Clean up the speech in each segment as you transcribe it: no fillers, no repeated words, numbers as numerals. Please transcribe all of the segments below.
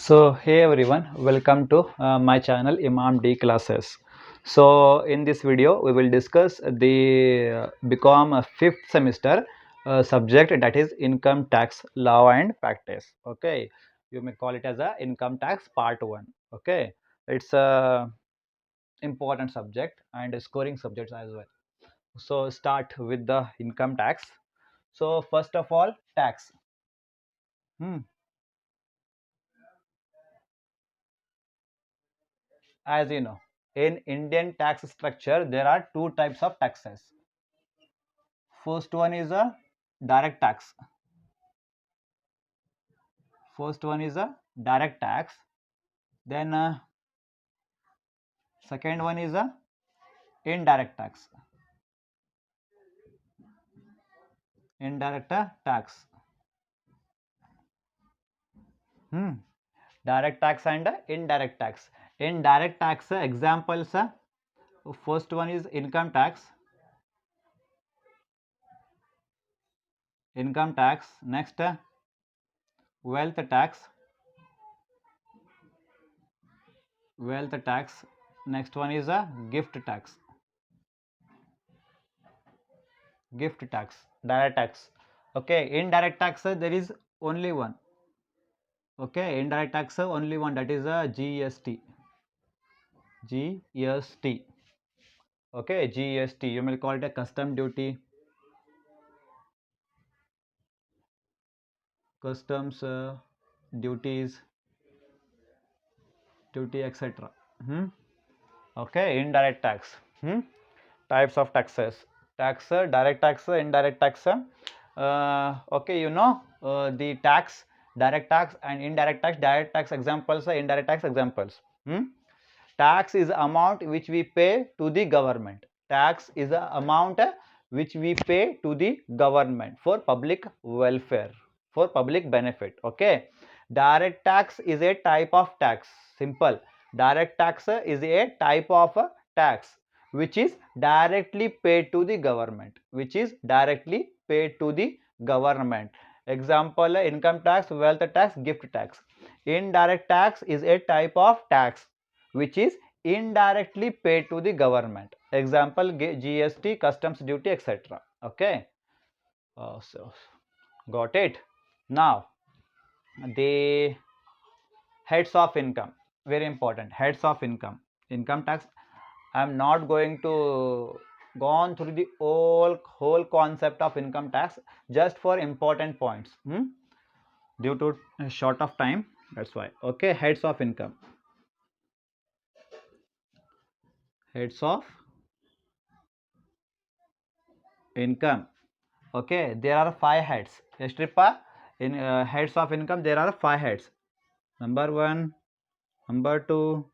So hey everyone, welcome to my channel Imam D Classes. So in this video we will discuss the become a fifth semester subject, that is income tax law and practice. Okay, you may call it as a income tax part 1. Okay, it's a important subject and scoring subjects as well. So start with the income tax. So first of all, tax. Hmm. As you know, in Indian tax structure there are two types of taxes. First one is a direct tax. First one is a direct tax. Then second one is a indirect tax. Indirect tax. Hmm. Direct tax and indirect tax. Indirect tax examples. First one is income tax. Income tax. Next, wealth tax. Wealth tax. Next one is a gift tax. Gift tax. Direct tax. Okay. Indirect tax there is only one. Okay, indirect tax only one, that is a GST. GST. Okay, GST. You may call it a custom duty, customs duties, duty, etc. Okay, indirect tax. Types of taxes. Tax, direct tax, indirect tax. Okay, the tax, direct tax and indirect tax. Direct tax examples, indirect tax examples. Tax is amount which we pay to the government. Tax is the amount which we pay to the government for public welfare, for public benefit. Okay. Direct tax is a type of tax. Simple. Direct tax is a type of tax which is directly paid to the government. Which is directly paid to the government. Example, income tax, wealth tax, gift tax. Indirect tax is a type of tax which is indirectly paid to the government. Example, GST, customs duty, etc. Okay. So got it. Now the heads of income, very important. Heads of income tax. I am not going to go on through the whole concept of income tax, just for important points. Due to short of time, that's why. Okay, heads of income. Heads of income. Okay, there are 5 heads. Stripa, in heads of income there are 5 heads. Number 1, number 2,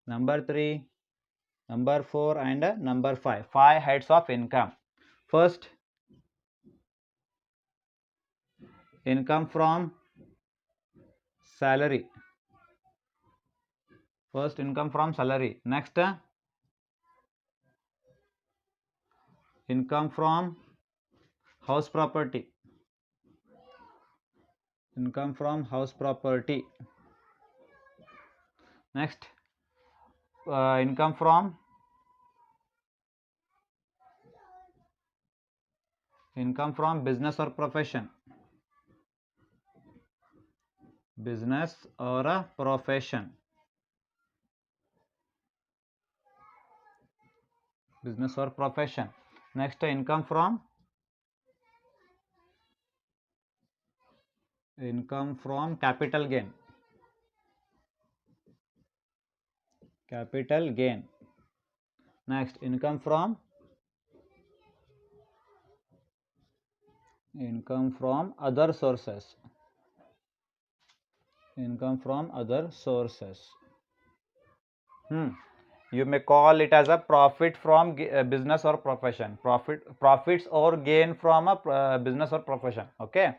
number 3, number 4 and number 5. 5 heads of income. First, income from salary. First, income from salary. Next, income from house property. Income from house property. Next, income from business or profession. Business or a profession. Business or profession. Next, income from capital gain. Capital gain. Next, income from other sources. Income from other sources. You may call it as a profit from business or profession. Profits or gain from a business or profession. Okay.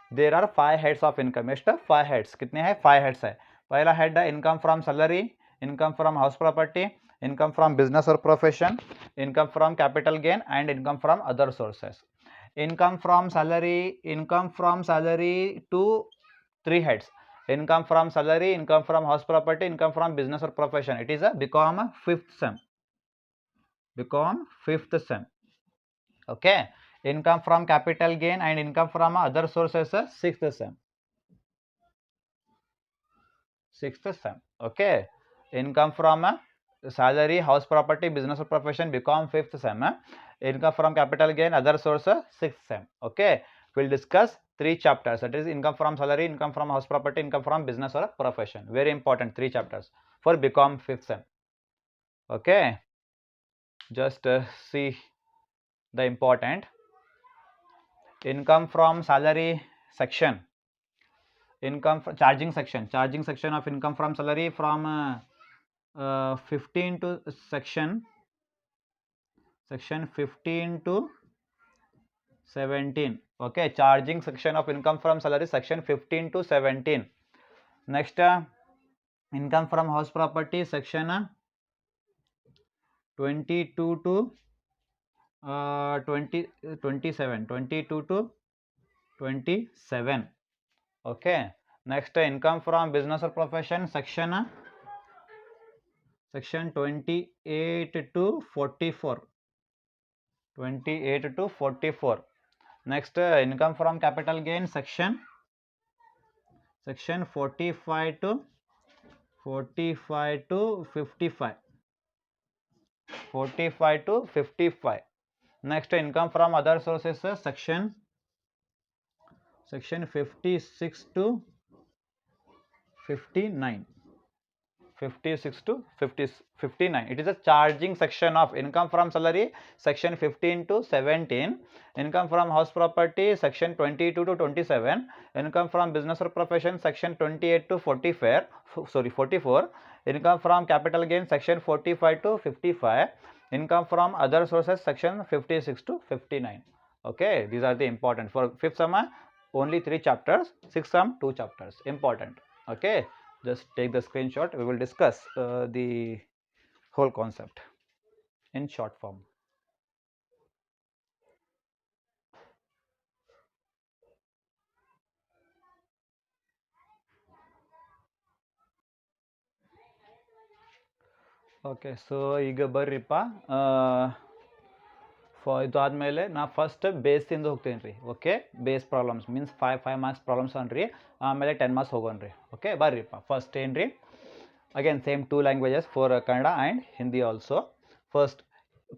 There are 5 heads of income. ಎಷ್ಟು 5 heads. कितने हैं? 5 heads है. पहला head है income from salary, income from house property, income from business or profession, income from capital gain and income from other sources. Income from salary to 3 heads. Income from salary, income from house property, income from business or profession. It is a become fifth sem. Become fifth sem. Okay. Income from capital gain and income from other sources, sixth sem. Sixth sem. Okay. Income from salary, house property, business or profession become fifth sem. Income from capital gain, other source, sixth sem. Okay. We'll discuss 3 chapters. That is income from salary, income from house property, income from business or profession. Very important 3 chapters for become fifth sem. Okay. Just see the important income from salary section. Income from charging section of income from salary from 15 to section 15 to 17. Okay, charging section of income from salary section 15 to 17. Next, income from house property section 22 to 22 to 27. Okay. Next, income from business or profession section 28 to 44. 28 to 44. Next, income from capital gain section 45 to 55. 45 to 55. Next, income from other sources section 56 to 59. 56 to 59. It is a charging section of income from salary section 15 to 17, income from house property section 22 to 27, income from business or profession section 28 to 44, income from capital gain section 45 to 55, income from other sources section 56 to 59. Okay, these are the important. For fifth sum only 3 chapters, sixth sum 2 chapters. Important. Okay. Just take the screenshot. We will discuss the whole concept in short form. Okay, so ಈಗ ಬರ್ರಿಪ್ಪ ಇದಾದ್ಮೇಲೆ ನಾ first ಬೇಸಿಂದ ಹೋಗ್ತೀನಿ ರೀ. Okay, base problems means 5 marks problems ಅನ್ರಿ, ಆಮೇಲೆ 10 marks ಹೋಗೋಣ್ರಿ. Okay, ಬರ್ರಿಪ್ಪ first ಏನು ರೀ, again same 2 languages for Kannada and Hindi also. First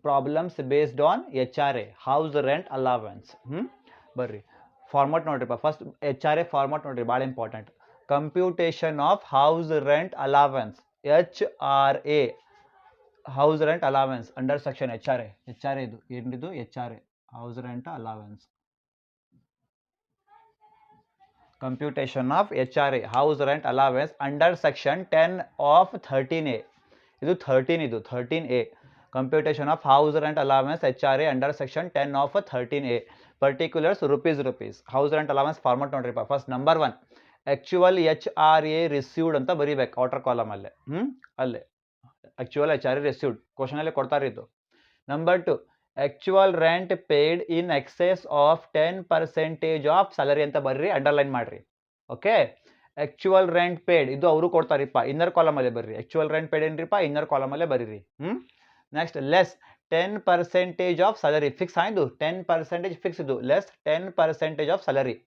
problems based on HRA, house rent allowance. ಬರ್ರಿ ಫಾರ್ಮಾಟ್ ನೋಡ್ರಿಪ್ಪ. ಫಸ್ಟ್ HRA ಫಾರ್ಮಾಟ್ ನೋಡ್ರಿ, ಭಾಳ important. Computation of house rent allowance, HRA, house rent allowance under section HRA. ಇದು ಏನಿದು HRA, house rent allowance. Computation of HRA, house rent allowance under section 10 of 13A. ಇದು 13A. Computation of house rent allowance HRA under section 10 of 13A. Particulars rupees. House rent allowance format ನೋಡ್ರಿಪ್ಪ. First number 1 actual HRA received ಅಂತ ಬರೀಬೇಕು outer column ಅಲ್ಲೇ. ಅಲ್ಲೇ actual HRA received ಕ್ವಶನಲ್ಲಿ ಕೊಡ್ತಾರೆ ಇದು. Number 2 actual rent paid in excess of 10% of salary ಅಂತ ಬರ್ರಿ, ಅಂಡರ್ಲೈನ್ ಮಾಡ್ರಿ. ಓಕೆ, ಆಕ್ಚುಯಲ್ ರೆಂಟ್ ಪೇಯ್ಡ್ ಇದು ಅವರು ಕೊಡ್ತಾರಿಪ್ಪ, ಇನ್ನರ್ ಕಾಲಮಲ್ಲೇ ಬರ್ರಿ. ಆಕ್ಚುಯಲ್ ರೆಂಟ್ ಪೇಯ್ಡ್ ಏನ್ರಿಪ್ಪ, ಇನ್ನರ್ ಕಾಲಮಲ್ಲೇ ಬರೀರಿ. Next less 10% of salary, fix ಆಯ್ತು 10% ಫಿಕ್ಸ್ ಇದು, ಲೆಸ್ 10% ಆಫ್ ಸ್ಯಾಲರಿ.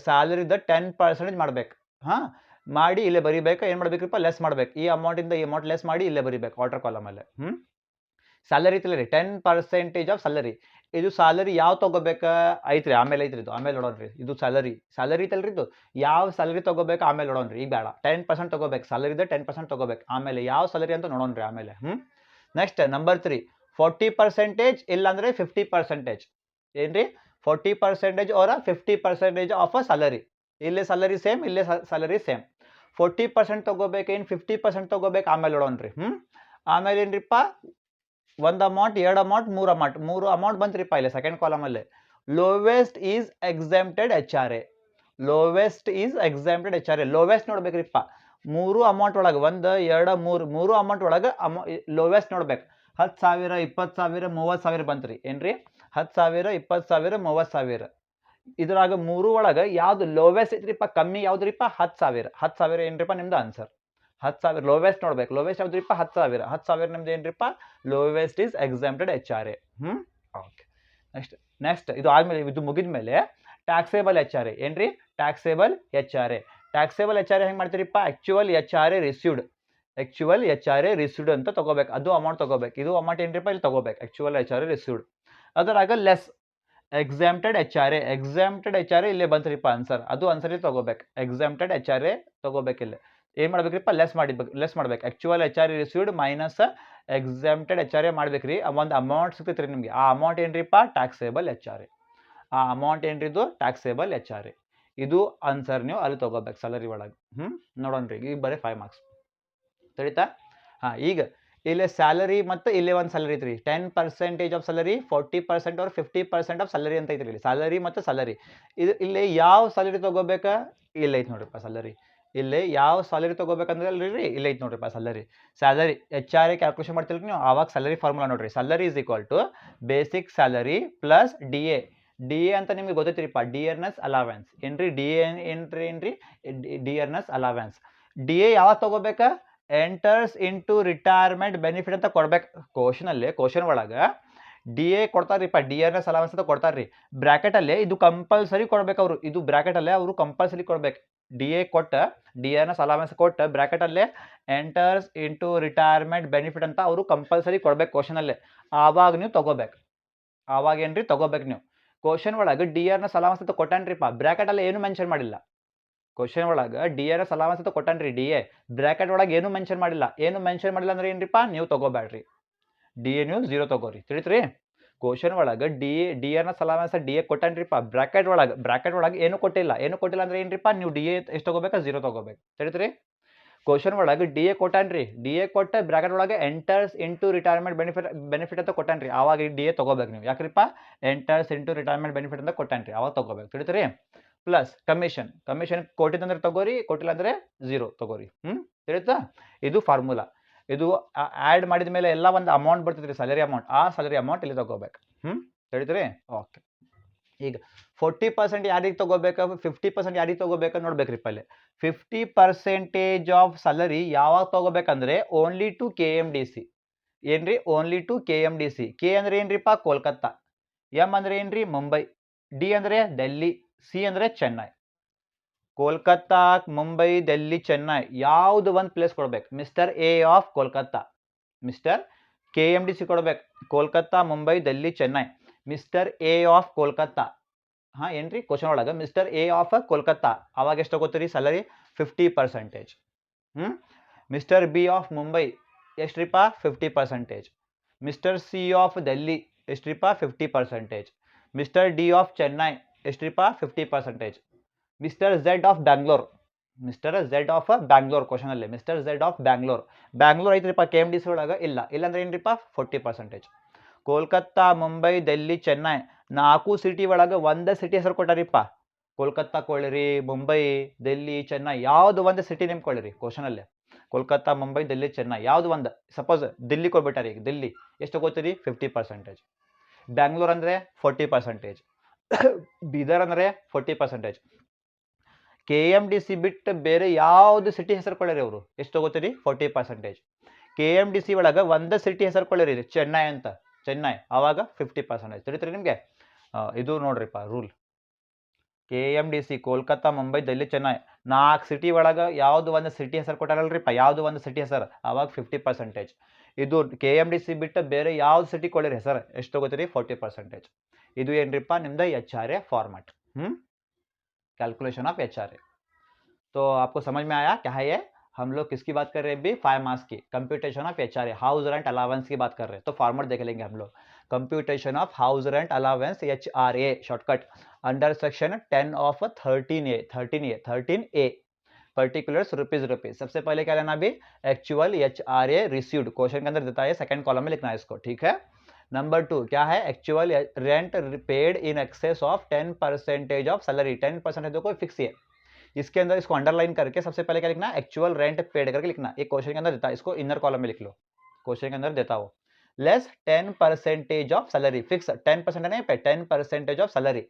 ಸ್ಯಾಲರಿದ 10% ಮಾಡ್ಬೇಕು. ಮಾಡಿ ಇಲ್ಲೇ ಬರೀಬೇಕು. ಏನು ಮಾಡ್ಬೇಕ್ರಿಪ್ಪ, ಲೆಸ್ ಮಾಡ್ಬೇಕು. ಈ ಅಮೌಂಟಿಂದ ಈ ಅಮೌಂಟ್ ಲೆಸ್ ಮಾಡಿ ಇಲ್ಲೇ ಬರೀಬೇಕು ಔಟರ್ ಕಾಲಮಲ್ಲೇ. ಸ್ಯಾಲರಿ ಐತಿಲ್ಲ, 10% ಆಫ್ ಸ್ಯಾಲರಿ. ಇದು ಸ್ಯಾಲರಿ ಯಾವ ತಗೋಬೇಕಾ ಐತ್ರಿ, ಆಮೇಲೆ ಐತ್ರಿ ಇದು, ಆಮೇಲೆ ನೋಡೋಣ್ರಿ. ಇದು ಸ್ಯಾಲರಿ ಐತಲ್ರಿ, ಇದು ಯಾವ ಸ್ಯಾಲರಿ ತಗೋಬೇಕು ಆಮೇಲೆ ನೋಡೋಣ್ರಿ. ಈಗ ಬೇಡ, 10% ತಗೋಬೇಕು. ಸ್ಯಾಲರಿದ 10% ತಗೋಬೇಕು, ಆಮೇಲೆ ಯಾವ ಸ್ಯಾಲರಿ ಅಂತ ನೋಡೋಣ್ರಿ ಆಮೇಲೆ. ನೆಕ್ಸ್ಟ್ ನಂಬರ್ 3 40% ಇಲ್ಲಾಂದ್ರೆ 50%. ಏನ್ರಿ, 40% or 50% ಆಫ್ ಅ ಸ್ಯಾಲರಿ. ಇಲ್ಲೇ ಸ್ಯಾಲರಿ ಸೇಮ್, ಇಲ್ಲೇ ಸ್ಯಾಲರಿ ಸೇಮ್. 40% ತಗೋಬೇಕು, ಏನು 50% ತಗೋಬೇಕು ಆಮೇಲೆ ನೋಡೋಣ್ರಿ. ಆಮೇಲೆ ಏನ್ರಿಪ್ಪ, 1 ಅಮೌಂಟ್, 2 ಅಮೌಂಟ್, 3 ಅಮೌಂಟ್ ಬಂತ್ರಿಪ್ಪ ಇಲ್ಲಿ ಸೆಕೆಂಡ್ ಕಾಲಮಲ್ಲಿ. Lowest is exempted HRA. Lowest ನೋಡ್ಬೇಕ್ರಿಪ್ಪ. 3 ಅಮೌಂಟ್ ಒಳಗೆ 1, 2, 3 ಅಮೌಂಟ್ ಒಳಗೆ ಲೋವೆಸ್ಟ್ ನೋಡ್ಬೇಕು. 10,000, 20,000, 30,000 ಬಂತ್ರಿ. ಏನ್ರಿ, 10,000, 20,000, 30,000. ಇದ್ರಾಗ 3 ಒಳಗೆ ಯಾವ್ದು ಲೋವೆಸ್ಟ್ ಐತ್ರಿಪ್ಪ, ಕಮ್ಮಿ ಯಾವ್ದ್ರಿಪ್ಪ? 10,000. 10,000 ಏನ್ರಿಪ್ಪ ನಿಮ್ದು ಆನ್ಸರ್? 10,000 ಲೋವೆಸ್ಟ್ ನೋಡ್ಬೇಕು. ಲೋವೆಸ್ಟ್ ಯಾವ್ದ್ರಿಪ್ಪ? 10,000. 10,000 ನಿಮ್ದು ಏನ್ರಿಪ್ಪ? Lowest is exempted HRA. Okay. Next ಇದು ಆದ್ಮೇಲೆ, ಇದು ಮುಗಿದ್ಮೇಲೆ ಟ್ಯಾಕ್ಸೇಬಲ್ HRA ಏನ್ರಿ? Taxable HRA. ಟ್ಯಾಕ್ಸೇಬಲ್ HRA ಹೆಂಗ್ ಮಾಡ್ತೀರಿಪ್ಪ? Actual HRA received. Actual HRA received ಅಂತ ತಗೋಬೇಕು. ಅದು ಅಮೌಂಟ್ ತಗೋಬೇಕು. ಇದು ಅಮೌಂಟ್ ಏನ್ರಿಪ್ಪ? ಇಲ್ಲಿ ತಗೋಬೇಕು. Actual HRA received. ಅದರಾಗ less exempted HRA. Exempted HRA ಇಲ್ಲೇ ಬಂತ್ರಿಪ್ಪ ಆನ್ಸರ್. ಅದು ಆನ್ಸರ್ ಇಲ್ಲಿ ತಗೋಬೇಕು. ಎಕ್ಸಾಮ್ಟೆಡ್ HRA ತಗೋಬೇಕಿಲ್ಲ. ಏನ್ ಮಾಡ್ಬೇಕ್ರಿಪ್ಪ? ಲೆಸ್ ಮಾಡ್ಬೇಕು. Actual HRA received minus exempted HRA ಮಾಡ್ಬೇಕ್ರಿ. ಒಂದು ಅಮೌಂಟ್ ಸಿಗ್ತೈತ್ರಿ ನಿಮ್ಗೆ. ಆ ಅಮೌಂಟ್ ಏನ್ರಿಪ್ಪ? Taxable HRA. ಆ ಅಮೌಂಟ್ ಏನ್ರಿದು? Taxable HRA. ಇದು ಆನ್ಸರ್ ನೀವು ಅಲ್ಲಿ ತಗೋಬೇಕು ಸ್ಯಾಲರಿ ಒಳಗೆ. ನೋಡೋಣ್ರಿ, ಈಗ ಬರೀ 5 ಮಾರ್ಕ್ಸ್ ತಿಳಿತಾ? ಈಗ ಇಲ್ಲಿ ಸ್ಯಾಲರಿ ಮತ್ತು ಇಲ್ಲಿ ಒಂದು ಸ್ಯಾಲರಿ ಐತ್ರಿ. 10% of salary, 40% or 50% of salary ಅಂತ ಐತ್ರಿ. ಇಲ್ಲಿ ಸ್ಯಾಲರಿ ಮತ್ತು ಸ್ಯಾಲರಿ. ಇದು ಇಲ್ಲಿ ಯಾವ ಸ್ಯಾಲರಿ ತಗೋಬೇಕಾ? ಇಲ್ಲ ಐತೆ ನೋಡ್ರಿಪ್ಪ ಸ್ಯಾಲರಿ. ಇಲ್ಲಿ ಯಾವ ಸ್ಯಾಲರಿ ತಗೋಬೇಕಂದ್ರೆ ಅಲ್ರಿ ಇಲ್ಲ ಐತೆ ನೋಡ್ರಿಪ್ಪ ಸ್ಯಾಲರಿ. ಸ್ಯಾಲರಿ HRA ಕ್ಯಾಲ್ಕುಲೇಷನ್ ಮಾಡ್ತಿಲ್ರಿ ನೀವು, ಆವಾಗ ಸ್ಯಾಲರಿ ಫಾರ್ಮುಲಾ ನೋಡ್ರಿ. Salary is equal to basic salary plus DA. DA ಅಂತ ನಿಮ್ಗೆ ಗೊತ್ತೈತ್ರಿಪ್ಪ, ಡಿಯರ್ನೆಸ್ ಅಲವೆನ್ಸ್ ಏನ್ರಿ? DA ಏನ್ರಿ? Dearness allowance. DA ಯಾವಾಗ ತಗೋಬೇಕಾ? ಎಂಟರ್ಸ್ ಇಂಟು ರಿಟೈರ್ಮೆಂಟ್ ಬೆನಿಫಿಟ್ ಅಂತ ಕೊಡ್ಬೇಕು. ಕ್ವಶನ್ ಒಳಗೆ DA ಕೊಡ್ತಾರ್ರಿಪ್ಪ, ಡಿಯರ್ನೆಸ್ ಅಲವೆನ್ಸ್ ಅಂತ ಕೊಡ್ತಾರ್ರಿ. ಬ್ರಾಕೆಟಲ್ಲೇ ಇದು ಕಂಪಲ್ಸರಿ ಕೊಡ್ಬೇಕು ಅವರು. ಇದು ಬ್ರಾಕೆಟಲ್ಲೇ ಅವರು ಕಂಪಲ್ಸರಿ ಕೊಡ್ಬೇಕು. DA ಕೊಟ್ಟ, ಡಿಯರ್ನೆಸ್ ಅಲವೆನ್ಸ್ ಕೊಟ್ಟ, ಬ್ರಾಕೆಟಲ್ಲೇ ಎಂಟರ್ಸ್ ಇಂಟು ರಿಟೈರ್ಮೆಂಟ್ ಬೆನಿಫಿಟ್ ಅಂತ ಅವರು ಕಂಪಲ್ಸರಿ ಕೊಡ್ಬೇಕು ಕ್ವಶನಲ್ಲೇ. ಆವಾಗ ನೀವು ತಗೋಬೇಕು. ಆವಾಗ ಏನ್ರಿ ತಗೋಬೇಕು ನೀವು. ಕ್ವಶನ್ ಒಳಗೆ ಡಿಯರ್ನೆಸ್ ಅಲವೆನ್ಸ್ ಅಂತ ಕೊಟ್ಟಾನ್ರಿಪ್ಪ, ಬ್ರಾಕೆಟಲ್ಲೇ ಏನು ಮೆನ್ಷನ್ ಮಾಡಿಲ್ಲ. ಕ್ವಶನ್ ಒಳಗೆ ಡಿಯರ್ನೆಸ್ ಅಲವೆನ್ಸ್ ಅಂತ ಕೊಟ್ಟಾನ್ರಿ DA, ಬ್ರಾಕೆಟ್ ಒಳಗೆ ಏನು ಮೆನ್ಷನ್ ಮಾಡಿಲ್ಲ. ಏನು ಮೆನ್ಷನ್ ಮಾಡಿಲ್ಲ ಅಂದ್ರೆ ಏನ್ರಿಪ್ಪ? ನೀವು ತಗೋಬೇಡ್ರಿ. DA ನೀವು 0 ತಗೋರಿ. ತಿಳಿತ್ರಿ? ಕ್ವಶನ್ ಒಳಗೆ ಡಿಯರ್ನೆಸ್ ಅಲವೆನ್ಸ್ DA ಕೊಟ್ಟಾನ್ರಿಪ್ಪ, ಬ್ರಾಕೆಟ್ ಒಳಗೆ ಏನು ಕೊಟ್ಟಿಲ್ಲ. ಏನು ಕೊಟ್ಟಿಲ್ಲ ಅಂದ್ರೆ ಏನ್ರಿಪ್ಪ? ನೀವು DA ಎಷ್ಟು ತಗೋಬೇಕಾ? 0 ತಗೋಬೇಕು. ತಿಳಿತ್ರಿ? ಕ್ವಶನ್ ಒಳಗೆ DA ಕೊಟ್ಟಾನ್ರಿ. DA ಕೊಟ್ಟ ಬ್ರಾಕೆಟ್ ಒಳಗೆ ಎಂಟರ್ಸ್ ಇಂಟು ರಿಟೈರ್ಮೆಂಟ್ ಬೆನಿಫಿಟ್ ಅಂತ ಕೊಟ್ಟಾನ್ರಿ. ಆವಾಗ DA ತಗೋಬೇಕು ನೀವು. ಯಾಕ್ರಿಪ್ಪ? ಎಂಟರ್ಸ್ ಇಂಟು ರಿಟೈರ್ಮೆಂಟ್ ಬೆನಿಫಿಟ್ ಅಂತ ಕೊಟ್ಟಾನ್ರಿ, ಅವಾಗ ತಗೋಬೇಕು. ತಿಳಿತ್ರಿ? ಪ್ಲಸ್ ಕಮಿಷನ್ ಕೊಟ್ಟಿದ್ದಂದ್ರೆ ತಗೋರಿ, ಕೊಟ್ಟಿಲ್ಲ ಅಂದ್ರೆ 0 ತಗೋರಿ. ತಿಳಿತಾ? ಇದು ಫಾರ್ಮುಲಾ. ಇದು ಆ್ಯಡ್ ಮಾಡಿದ ಮೇಲೆ ಎಲ್ಲ ಒಂದು ಅಮೌಂಟ್ ಬರ್ತೈತ್ರಿ, ಸ್ಯಾಲರಿ ಅಮೌಂಟ್. ಆ ಸ್ಯಾಲರಿ ಅಮೌಂಟ್ ಇಲ್ಲಿ ತಗೋಬೇಕು. ತಿಳಿತ್ರಿ? ಓಕೆ. ಈಗ 40% ಯಾರಿಗೆ ತಗೋಬೇಕು, 50% ಯಾರಿಗೆ ತಗೋಬೇಕು ನೋಡ್ಬೇಕ್ರಿಪ್ಪ ಇಲ್ಲಿ. 50% ಆಫ್ ಸ್ಯಾಲರಿ ಯಾವಾಗ ತಗೋಬೇಕಂದ್ರೆ ಓನ್ಲಿ ಟು KMDC. ಏನ್ರಿ? Only to KMDC. ಕೆ ಅಂದ್ರೆ ಏನ್ರಿಪ್ಪ? ಕೋಲ್ಕತ್ತಾ. ಎಂ ಅಂದ್ರೆ ಏನ್ರಿ? ಮುಂಬೈ. ಡಿ ಅಂದ್ರೆ ಡೆಲ್ಲಿ. ಸಿ ಅಂದ್ರೆ ಚೆನ್ನೈ. ಕೋಲ್ಕತ್ತಾ, ಮುಂಬೈ, ಡೆಲ್ಲಿ, ಚೆನ್ನೈ ಯಾವ್ದು ಒಂದು ಪ್ಲೇಸ್ ಕೊಡ್ಬೇಕು. Mister A of Kolkata, mister KMDC ಕೊಡ್ಬೇಕು. Kolkata, Mumbai, Delhi, Chennai. Mister A of Kolkata. ಏನ್ರಿ? ಕ್ವಶನ್ ಒಳಗೆ ಮಿಸ್ಟರ್ A ಆಫ್ ಕೋಲ್ಕತ್ತಾ. ಅವಾಗ ಎಷ್ಟು ತಗೋತೀರಿ salary? 50%. Mister B of Mumbai ಎಷ್ಟ್ರಿಪ್ಪ? 50%. ಮಿಸ್ಟರ್ C ಆಫ್ ಡೆಲ್ಲಿ ಎಷ್ಟ್ರಿಪ್ಪ? 50%. ಮಿಸ್ಟರ್ D ಆಫ್ ಚೆನ್ನೈ ಎಷ್ಟ್ರಿಪ್ಪ? 50%. Mister Z of Bangalore. Question ಅಲ್ಲಿ ಮಿಸ್ಟರ್ Z ಆಫ್ ಬ್ಯಾಂಗ್ಳೂರ್ ಐತ್ರಿಪ್ಪ KMDC ಒಳಗೆ? ಇಲ್ಲ. ಇಲ್ಲಾಂದ್ರೆ ಏನ್ರಿಪ್ಪ? 40%. ಕೋಲ್ಕತ್ತಾ, ಮುಂಬೈ, ಡೆಲ್ಲಿ, ಚೆನ್ನೈ 4 ಸಿಟಿ ಒಳಗೆ ಒಂದೇ ಸಿಟಿ ಹೆಸರು ಕೊಟ್ಟಾರಿಪ್ಪ. ಕೋಲ್ಕತ್ತಾ ಕೊಳ್ಳಿರಿ, ಮುಂಬೈ, ಡೆಲ್ಲಿ, ಚೆನ್ನೈ ಯಾವ್ದು ಒಂದು ಸಿಟಿ ನೇಮ್ ಕೊಳ್ಳಿರಿ ಕ್ವಶನ್ ಅಲ್ಲಿ. ಕೋಲ್ಕತ್ತಾ, ಮುಂಬೈ, ಡೆಲ್ಲಿ, ಚೆನ್ನೈ ಯಾವ್ದು ಒಂದು. ಸಪೋಸ್ ದಿಲ್ಲಿ ಕೊಟ್ಬಿಟ್ಟಾರಿ. ಈಗ ದಿಲ್ಲಿ ಎಷ್ಟು ತಗೋತೀರಿ? 50%. ಬ್ಯಾಂಗ್ಳೂರ್ ಅಂದ್ರೆ 40%. ಬೀದರ್ ಅಂದ್ರೆ 40%. KMDC ಬಿಟ್ಟು ಬೇರೆ ಯಾವ್ದು ಸಿಟಿ ಹೆಸರು ಕೊಳ್ಳಿರಿ ಅವರು, ಎಷ್ಟು ತಗೋತೀರಿ? 40%. KMDC ಒಳಗೆ ಒಂದೇ ಸಿಟಿ ಹೆಸರು ಕೊಳ್ಳಿರಿ, ಚೆನ್ನೈ ಅಂತ. ಚೆನ್ನೈ ಆವಾಗ 50%. ತಿಳಿತ್ರಿ ನಿಮಗೆ? ಇದು ನೋಡ್ರಿಪ್ಪ rule. KMDC Kolkata, Mumbai, Delhi, Chennai 4 city ಒಳಗೆ ಯಾವ್ದು ಒಂದು ಸಿಟಿ ಹೆಸರು ಕೊಟ್ಟಾರಲ್ರಿಪ್ಪ, ಯಾವ್ದು ಒಂದು ಸಿಟಿ ಹೆಸರು, ಆವಾಗ 50%. ಇದು KMDC ಬಿಟ್ಟು ಬೇರೆ ಯಾವ್ದು ಸಿಟಿ ಕೊಳ್ಳಿರಿ ಹೆಸರು, ಎಷ್ಟು ತಗೋತೀರಿ? 40%. ಇದು ಏನ್ರಿಪ್ಪ? ನಿಮ್ದು HRA format. Calculation of HRA. तो आपको समझ में आया क्या है ये? हम लोग किसकी बात कर रहे हैं अभी? 5 मार्क्स की computation of HRA, house rent allowance की बात कर रहे हैं. तो फॉर्मेट देख लेंगे हम लोग. Computation of house rent allowance HRA shortcut under section 10 of 13A particulars rupees. सबसे पहले क्या लेना अभी? Actual HRA received. क्वेश्चन के अंदर देता है, सेकंड कॉलम में लिखना है इसको. ठीक है? नंबर 2 क्या है? Actual rent paid in excess of 10% of salary. 10% देखो फिक्स है. इसके अंदर इसको अंडरलाइन करके सबसे पहले क्या लिखना? एक्चुअल रेंट पेड करके लिखना. एक क्वेश्चन के अंदर देता है, इसको इनर कॉलम में लिख लो. क्वेश्चन के अंदर देता हो लेस 10% ऑफ सैलरी. फिक्स 10% नहीं पे 10% ऑफ सैलरी.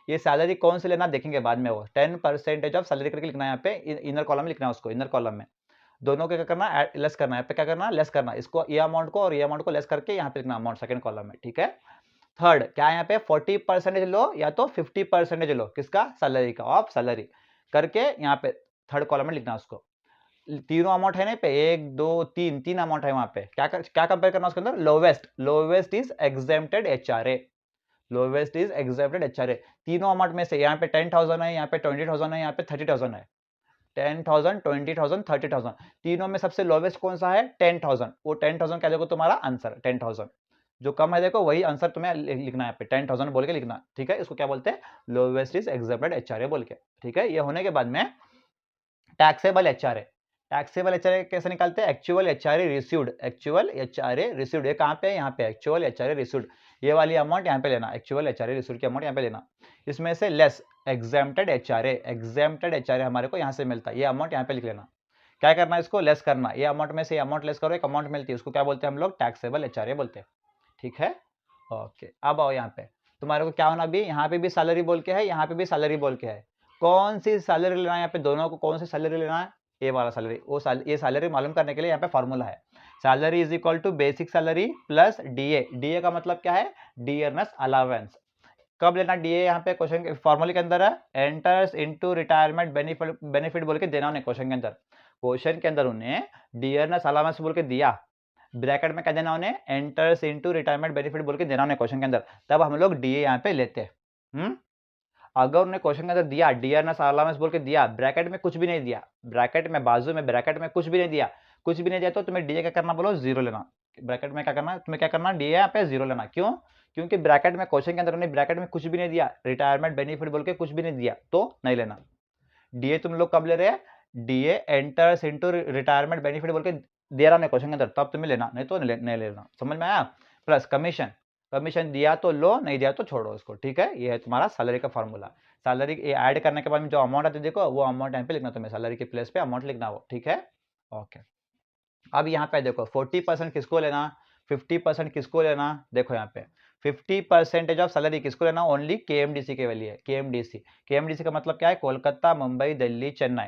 ये सैलरी कौन से लेना देखेंगे बाद में, वो 10% ऑफ सैलरी करके लिखना है यहाँ पे, इनर कॉलम में लिखना है उसको, इनर कॉलम में दोनों को क्या करना है, लेस करना है, यहाँ पे क्या करना है, लेस करना है, इसको ये अमाउंट को और ये अमाउंट को लेस करके यहाँ पे लिखना अमाउंट सेकंड कॉलम में, ठीक है। थर्ड क्या है यहाँ पे, 40% लो या तो 50% लो, किसका, सैलरी का, ऑफ सैलरी करके यहाँ पे थर्ड कॉलम में लिखना उसको। तीनों अमाउंट है ना पे, 1 2 3 तीन अमाउंट है वहां पे, क्या कंपेयर करना उसके अंदर, lowest is exempted HRA, lowest is exempted HRA. तीनों अमाउंट में से यहाँ पे 10,000 है, यहाँ पे 20,000 है, यहाँ पे 30,000 है, 10,000 20,000 30,000, तीनों में सबसे लोवेस्ट कौन सा है, 10,000, वो 10,000 क्या देखो तुम्हारा आंसर 10,000, जो कम है देखो वही आंसर तुम्हें लिखना है यहाँ पे, 10,000 बोल के लिखना, ठीक है। इसको क्या बोलते हैं, लोवेस्ट इज एग्जेप्टेड एचआरए बोल के, ठीक है। ये होने के बाद में टैक्सेबल एचआरए, टैक्सेबल एचआरए कैसे निकालते हैं, actual HRA received, actual HRA received, ये कहाँ पे है, यहाँ पे एक्चुअल एचआरए रिसीव्ड, ये वाली अमाउंट यहाँ पे लेना, एक्चुअल एचआरए रिसीव्ड की अमाउंट यहाँ पे लेना, इसमें से less exempted HRA, exempted HRA हमारे को यहाँ से मिलता है, ये अमाउंट यहाँ पे लिख लेना, क्या करना है, इसको लेस करना, ये अमाउंट में से अमाउंट लेस करो, एक अमाउंट मिलती है, उसको क्या बोलते हैं हम लोग, टैक्सेबल एचआरए बोलते हैं, ठीक है। ओके, अब आओ यहाँ पे, तुम्हारे को क्या होना भी, यहाँ पे भी सैलरी बोल के है, यहाँ पे भी सैलरी बोल के है, कौन सी सैलरी लेना है यहाँ पे, दोनों को कौन सी सैलरी लेना है, ये वाला सैलरी, ये सैलरी मालूम करने के लिए यहाँ पे फॉर्मूला है, salary is equal to basic salary plus DA, DA का मतलब क्या है, डियरनेस अलावेंस, कब लेना डीए, यहाँ पे क्वेश्चन के फॉर्मूले के अंदर है, एंटर्स इनटू रिटायरमेंट बेनिफिट बोल के देना उन्हें, क्वेश्चन के अंदर उन्हें डियरनेस अलावेंस बोल के दिया, ब्रैकेट में क्या देना उन्हें, एंटर्स इनटू रिटायरमेंट बेनिफिट बोल के देना उन्हें क्वेश्चन के अंदर, तब हम लोग डीए यहाँ पे लेते हैं। अगर उन्हें क्वेश्चन के अंदर दिया डियरनेस अलावेंस बोल के दिया, ब्रैकेट में कुछ भी नहीं दिया, ब्रैकेट में बाजू में ब्रैकेट में कुछ भी नहीं दिया, कुछ भी नहीं दिया, तो तुम्हें डीए क्या करना, बोलो जीरो लेना, ब्रैकेट में क्या करना, तुम्हें क्या करना, डीए यहाँ पे जीरो लेना, क्यों, क्योंकि ब्रैकेट में क्वेश्चन के अंदर उन्हें ब्रैकेट में कुछ भी नहीं दिया, रिटायरमेंट बेनिफिट बोल के कुछ भी नहीं दिया, तो नहीं लेना। डीए तुम लोग कब ले रहे हैं, DA enters into retirement benefit बोल के दे रहा है क्वेश्चन के अंदर, तब तुम्हें लेना, नहीं तो नहीं लेना, समझ में आया। प्लस कमीशन, कमीशन दिया तो लो, नहीं दिया तो छोड़ो उसको, ठीक है। ये है तुम्हारा सैलरी का फॉर्मूला, सैलरी ऐड करने के बाद में जो अमाउंट आती है देखो, वो अमाउंट यहाँ पे लिखना, तुम्हें सैलरी के प्लेस पे अमाउंट लिखना वो, ठीक है। ओके, अब यहाँ पे देखो 40% किसको लेना, 50% किसको लेना, देखो यहाँ पे 50% ऑफ सैलरी किसको लेना, ओनली केएमडीसी के लिए, केएमडीसी, केएमडीसी का मतलब क्या है, कोलकाता मुंबई दिल्ली चेन्नई,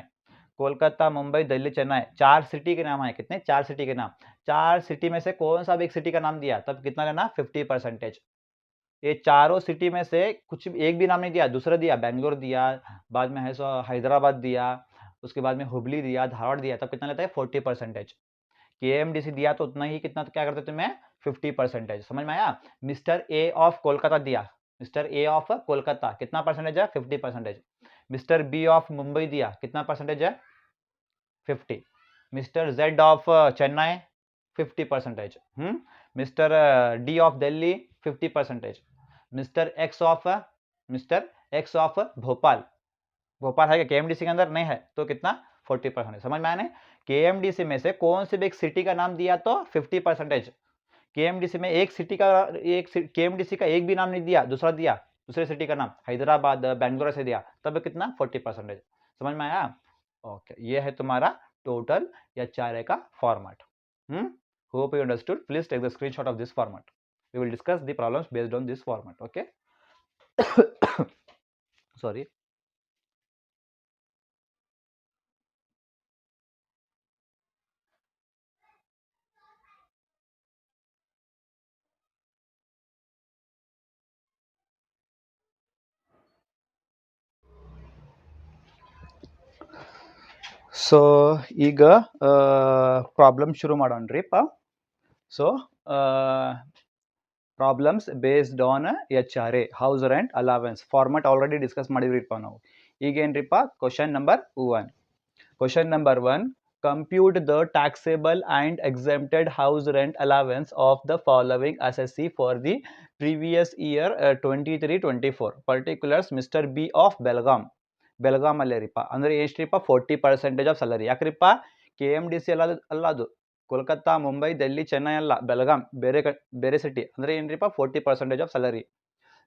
कोलकाता मुंबई दिल्ली चेन्नई, 4 सिटी के नाम है, कितने, 4 सिटी के नाम, 4 सिटी में से कौन सा भी एक सिटी का नाम दिया, तब कितना लेना, 50%। ये चारों सिटी में से कुछ एक भी नाम नहीं दिया, दूसरा दिया, बेंगलोर दिया, बाद में है सो हैदराबाद दिया, उसके बाद में हुबली दिया, धारवाड़ दिया, तब कितना लेता है, 40%। केएमडीसी दिया तो उतना ही, कितना तो क्या करते तुम्हें, 50%, समझ में आया। मिस्टर ए ऑफ कोलकाता दिया, मिस्टर ए ऑफ कोलकाता कितना परसेंटेज है, 50%। मिस्टर बी ऑफ मुंबई दिया, कितना परसेंटेज है, 50। Mister Z of Chennai 50%, mister D of Delhi 50%, mister x of Bhopal, Bhopal है क्या केएमडीसी के अंदर, नहीं है, तो कितना, 40%, समझ में आया नहीं। केएमडीसी में से कौन सी भी एक सिटी का नाम दिया तो 50%, केएमडीसी में एक सिटी का, एक केएमडीसी का एक भी नाम नहीं दिया, दूसरा दिया, दूसरे सिटी का नाम हैदराबाद बेंगलोर से दिया, तब कितना, 40%, समझ में आया। ओके, ये है तुम्हारा टोटल एचआरए का format. Hope you understood, please take the screenshot of this format, we will discuss the problems based on this format, okay. Sorry. So ಈಗ ಪ್ರಾಬ್ಲಮ್ ಶುರು ಮಾಡೋಣ್ರಿಪ್ಪ. So problems based on HRA, house rent allowance format already discuss ಮಾಡಿದ್ರಿಪ್ಪ ನಾವು. ಈಗೇನ್ರಿಪ್ಪ question number 1. Question number 1, compute the taxable and exempted house rent allowance of the following assessee for the previous year 23-24. Particulars Mr. B of Belgaum. Belgaum ಅಲ್ಲೇರಿಪ್ಪ, ಅಂದರೆ ಎಷ್ಟ್ರಿಪ್ಪ, 40% of salary. ಯಾಕ್ರಿಪ್ಪ, KMDC ಅಲ್ಲ ಅದು, ಕೋಲ್ಕತ್ತಾ ಮುಂಬೈ ದಿಲ್ಲಿ ಚೆನ್ನೈ ಅಲ್ಲ, ಬೆಳಗಾಂ ಬೇರೆ ಸಿಟಿ, ಅಂದರೆ ಏನ್ರಿಪ್ಪ, 40% ಆಫ್ ಸ್ಯಾಲರಿ.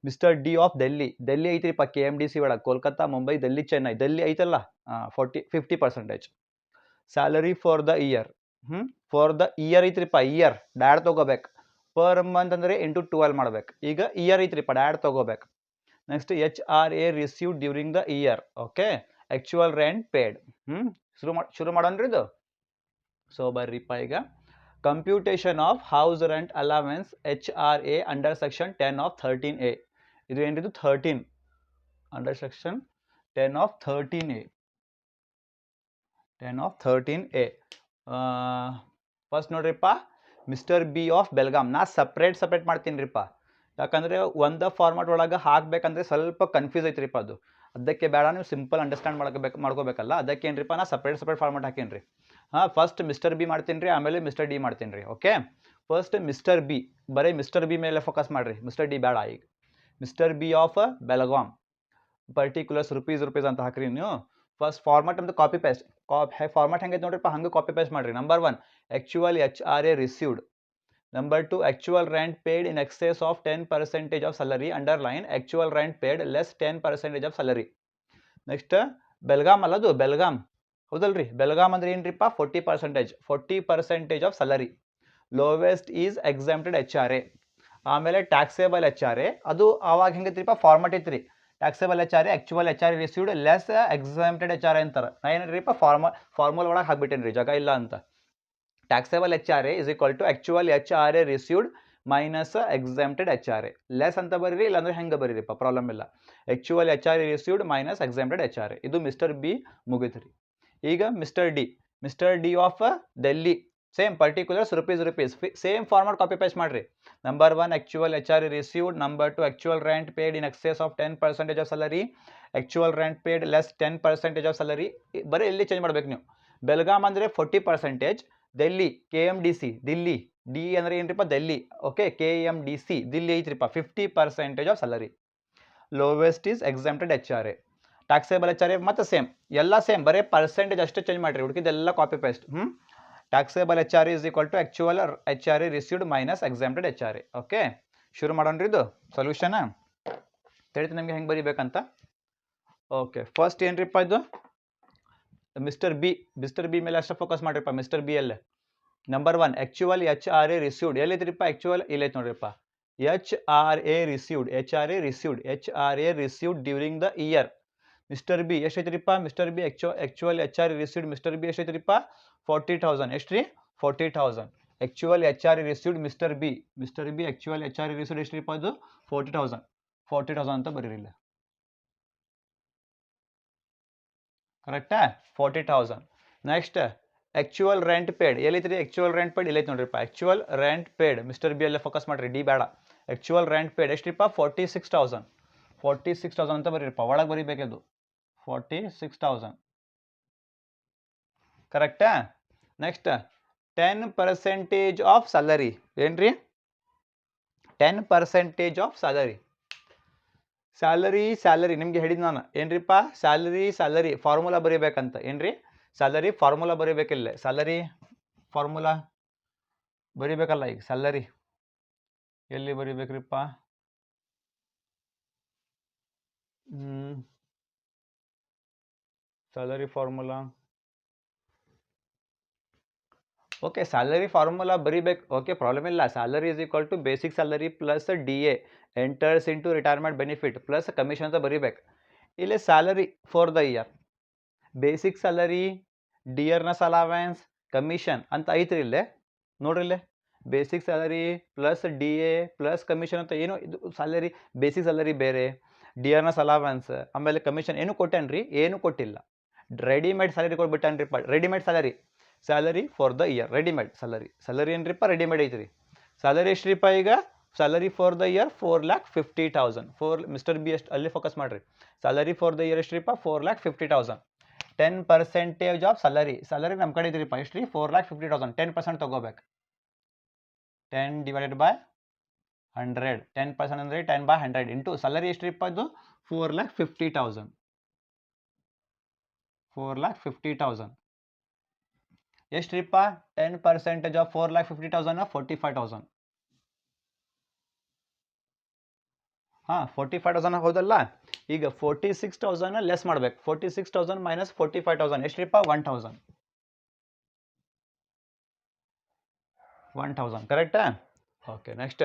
ಮಿಸ್ಟರ್ ಡಿ ಆಫ್ ಡೆಲ್ಲಿ ಐತ್ರಿಪ್ಪ KMDC ಒಳಗೆ, ಕೋಲ್ಕತ್ತಾ ಮುಂಬೈ ದಿಲ್ಲಿ ಚೆನ್ನೈ, ಡೆಲ್ಲಿ ಐತಲ್ಲ, 50%. Salary for the year, for the year ಐತ್ರಿಪ್ಪ, ಇಯರ್ ಡ್ಯಾಡ್ ತಗೋಬೇಕು, ಪರ್ ಮಂತ್ ಅಂದರೆ ಇಂಟು 12 ಮಾಡ್ಬೇಕು. ಈಗ ಇಯರ್ ಐತ್ರಿಪ್ಪ, ಡ್ಯಾಡ್ ತಗೋಬೇಕು, next HRA received during the year. Okay, actual rent paid. ಶುರು ಮಾಡೋಣ್ರಿ ಇದು. ಸೊ ಬರ್ರಿಪ್ಪ ಈಗ computation of house rent allowance HRA under section 10 of 13A. ಇದು ಏನಿದು 13 under section 10 of 13A. 10 of 13A. First ನೋಡ್ರಿಪ್ಪ, ಮಿಸ್ಟರ್ ಬಿ ಆಫ್ ಬೆಲ್ಗಾಮ್. ನಾ separate ಮಾಡ್ತೀನಿ ರೀಪ್ಪ, ಯಾಕಂದರೆ ಒಂದು ಫಾರ್ಮಾಟ್ ಒಳಗೆ ಹಾಕಬೇಕಂದ್ರೆ ಸ್ವಲ್ಪ ಕನ್ಫ್ಯೂಸ್ ಐತ್ರಿಪ್ಪ ಅದು. ಅದಕ್ಕೆ ಬೇಡ, ನೀವು ಸಿಂಪಲ್ ಅಂಡರ್ಸ್ಟ್ಯಾಂಡ್ ಮಾಡ್ಕೋಬೇಕಲ್ಲ, ಅದಕ್ಕೆ ಏನ್ರಿಪ್ಪ ನಾ ಸಪ್ರೇಟ್ ಫಾರ್ಮಾಟ್ ಹಾಕೀನಿ ರೀ. ಹಾಂ, ಫಸ್ಟ್ ಮಿಸ್ಟರ್ ಬಿ ಮಾಡ್ತೀನಿ ರೀ, ಆಮೇಲೆ ಮಿಸ್ಟರ್ ಡಿ ಮಾಡ್ತೀನಿ ರೀ. ಓಕೆ, ಫಸ್ಟ್ ಮಿಸ್ಟರ್ ಬಿ, ಬರೀ ಮಿಸ್ಟರ್ ಬಿ ಮೇಲೆ ಫೋಕಸ್ ಮಾಡಿರಿ, ಮಿಸ್ಟರ್ ಡಿ ಬೇಡ. ಈಗ mister B of Belgaum, particulars rupees ಅಂತ ಹಾಕ್ರಿ ನೀವು. ಫಸ್ಟ್ ಫಾರ್ಮಾಟ್ ಅಂತ ಕಾಪಿ ಪೇಸ್ಟ್, ಫಾರ್ಮಾಟ್ ಹೆಂಗೈತೆ ನೋಡ್ರಿಪ್ಪ, ಹಂಗೆ ಕಾಪಿ ಪೇಸ್ಟ್ ಮಾಡಿರಿ. Number 1 actual HRA received. Number 2 actual rent paid in excess of 10% of salary, underline actual rent paid less 10% of salary. Next Belgaum ಅಲ್ಲದು, ಬೆಲ್ಗಾಮ್ ಹೌದಲ್ರಿ, ಬೆಲ್ಗಾಮ್ ಅಂದ್ರೆ ಏನ್ರಿಪ್ಪ 40% of salary. Lowest is exempted HRA. ಆಮೇಲೆ taxable HRA, ಅದು ಆವಾಗ ಹೆಂಗೈತ್ರಿಪ್ಪ format ಐತ್ರಿ. Taxable HRA actual HRA received less exempted HRA ಅಂತಾರೆ. ನಾ ಏನ್ರಿಪ್ಪ formula ಒಳಗೆ ಹಾಕ್ಬಿಟ್ಟೇನಿ ರೀ, ಜಾಗ ಇಲ್ಲ ಅಂತ. Taxable HRA is equal to actual HRA received minus exempted HRA. Less ಅಂತ ಬರೀರಿ, ಇಲ್ಲಾಂದ್ರೆ ಹೆಂಗೆ ಬರೀರಿಪ್ಪ, ಪ್ರಾಬ್ಲಮ್ ಇಲ್ಲ. Actual HRA received minus exempted HRA. ಇದು ಮಿಸ್ಟರ್ ಬಿ ಮುಗಿತು ರೀ. ಈಗ mister D of Delhi, same particulars rupees, same format copy paste ಮಾಡಿರಿ. Number 1 actual HRA received. Number 2 actual rent paid in excess of 10% of salary, actual rent paid less 10% of salary. ಬರೀ ಇಲ್ಲಿ change ಮಾಡ್ಬೇಕು ನೀವು. ಬೆಲ್ಗಾಮ್ ಅಂದರೆ 40%, Delhi KMDC Delhi, D ಅಂದರೆ ಏನ್ರಿಪ್ಪ Delhi. Okay, KMDC Delhi ಐತ್ರಿಪ್ಪ 50% of salary. Lowest is exempted HRA. Taxable HRA ಮತ್ತೆ same, ಎಲ್ಲ ಸೇಮ್, ಬರೀ ಪರ್ಸೆಂಟೇಜ್ ಅಷ್ಟೇ ಚೇಂಜ್ ಮಾಡಿರಿ, ಹುಡುಕಿದೆಲ್ಲ copy paste. Taxable HRA is equal to actual HRA received minus exempted HRA. Okay, ಶುರು ಮಾಡೋಣ್ರಿ ಇದು ಸೊಲ್ಯೂಷನ್. ತಿಳಿತು ನಿಮಗೆ ಹೆಂಗೆ ಬರೀಬೇಕಂತ. ಓಕೆ, ಫಸ್ಟ್ ಏನ್ರಿಪ್ಪ ಇದು ಮಿಸ್ಟರ್ ಬಿ ಮೇಲೆ ಅಷ್ಟೇ ಫೋಕಸ್ ಮಾಡಿರಿಪ್ಪ. ಮಿಸ್ಟರ್ ಬಿ ಅಲ್ಲೇ ನಂಬರ್ 1 ಆ್ಯಕ್ಚುಯಲ್ HRA ರಿಸೀವ್ಡ್ ಎಲ್ಲೈತ್ರಿಪ್ಪ, ಆ್ಯಕ್ಚುಯಲ್ ಇಲ್ಲೈತೆ ನೋಡ್ರಿಪ್ಪ. HRA received during the year. Mister B ಎಷ್ಟೈತ್ರಿಪ್ಪ, mister B actual HRA received, mister B ಎಷ್ಟೈತ್ರಿಪ್ಪ 40,000. ಎಷ್ಟು ರೀ 40,000. Actual HRA received mister B actual HRA received ಎಷ್ಟ್ರಿಪ್ಪ ಅದು 40,000 ಅಂತ ಬರೀರಿಲ್ಲ. ಕರೆಕ್ಟಾ, 40,000. ನೆಕ್ಸ್ಟ್ ಆ್ಯಕ್ಚುಯಲ್ ರೆಂಟ್ ಪೇಡ್ ಎಲ್ಲೈತ್ರಿ, ಆ್ಯಕ್ಚುಯಲ್ ರೆಂಟ್ ಪೇಡ್ ಇಲ್ಲೈತೆ ನೋಡ್ರಿಪ್ಪ. Actual rent paid mister B ಅಲ್ಲೇ ಫೋಕಸ್ ಮಾಡಿರಿ, ಡಿ ಬೇಡ. ಆ್ಯಕ್ಚುಯಲ್ ರೆಂಟ್ ಪೇಡ್ ಎಷ್ಟ್ರಿಪ್ಪ 46,000 ಅಂತ ಬರೀರಿಪ್ಪ, ಒಳಗೆ ಬರೀಬೇಕದು 46,000. ಕರೆಕ್ಟಾ. ನೆಕ್ಸ್ಟ್ 10% ಆಫ್ ಸ್ಯಾಲರಿ, ಏನ್ರಿ 10% ಆಫ್ ಸ್ಯಾಲರಿ. ಸ್ಯಾಲರಿ ನಿಮಗೆ ಹೇಳಿದ್ ನಾನು ಏನ್ರಿಪ್ಪ, ಸ್ಯಾಲರಿ ಫಾರ್ಮುಲಾ ಬರೀಬೇಕಂತ. ಏನ್ರಿ ಸ್ಯಾಲರಿ ಫಾರ್ಮುಲಾ ಬರೀಬೇಕಿಲ್ಲ, ಸ್ಯಾಲರಿ ಫಾರ್ಮುಲಾ ಬರೀಬೇಕಲ್ಲ. ಈಗ ಸ್ಯಾಲರಿ ಎಲ್ಲಿ ಬರೀಬೇಕ್ರಿಪ್ಪ, salary formula. Okay, salary formula ಬರೀಬೇಕು. ಓಕೆ, ಪ್ರಾಬ್ಲಮ್ ಇಲ್ಲ. Salary is equal to basic salary plus DA enters into retirement benefit plus commission ಅಂತ ಬರೀಬೇಕು. ಇಲ್ಲಿ salary for the year, basic salary, dearness allowance, commission ಅಂತ ಐತ್ರಿ ಇಲ್ಲೇ ನೋಡ್ರಿ. ಇಲ್ಲೇ basic salary plus DA plus commission ಅಂತ ಏನು, ಇದು ಸ್ಯಾಲರಿ ಬೇಸಿಕ್ ಸ್ಯಾಲರಿ ಬೇರೆ, ಡಿಯರ್ನೆಸ್ ಅಲವೆನ್ಸ್ ಆಮೇಲೆ ಕಮಿಷನ್ ಏನು ಕೊಟ್ಟೇನ್ರಿ, ಏನು ಕೊಟ್ಟಿಲ್ಲ. ರೆಡಿಮೇಡ್ ಸ್ಯಾಲರಿ ಕೊಟ್ಬಿಟ್ಟೇನ್ರಿಪ್ಪ. Readymade salary for the year, readymade salary ಏನ್ರಿಪ್ಪ ರೆಡಿಮೇಡ್ ಐತ್ರಿ. ಸ್ಯಾಲರಿ ಎಷ್ಟ್ರಿಪ್ಪ ಈಗ, salary for the year 4,50,000. Mister B ಎಷ್ಟು ಅಲ್ಲಿ ಫೋಕಸ್ ಮಾಡಿರಿ. ಸ್ಯಾಲರಿ ಫಾರ್ ದ ಇಯರ್ ಎಷ್ಟ್ರಿಪ್ಪ 4,50,000. 10% ಆಫ್ ಸ್ಯಾಲರಿ ನಮ್ಮ ಕಡೆ ಇದ್ರಿಪ್ಪ ಎಷ್ಟ್ರಿ 4,50,000. 10% ತಗೋಬೇಕು. 10 ಡಿವೈಡೆಡ್ ಬೈ 100. 10% ಅಂದರೆ 10/100 ಇಂಟು ಸ್ಯಾಲರಿ ಎಷ್ಟ್ರಿಪ್ಪ ಇದು 4,50,000. 4,50,000 ಎಷ್ಟ್ರಿಪ್ಪ 10% ಆಫ್ 4,50,000 45,000. 45,000 ಹೌದಲ್ಲ. ಈಗ 46,000 ಲೆಸ್ ಮಾಡ್ಬೇಕು. 46,000 ಮೈನಸ್ 45,000 ಎಷ್ಟ್ರಿಪ್ಪ 1,000. ಕರೆಕ್ಟಾ. Okay, next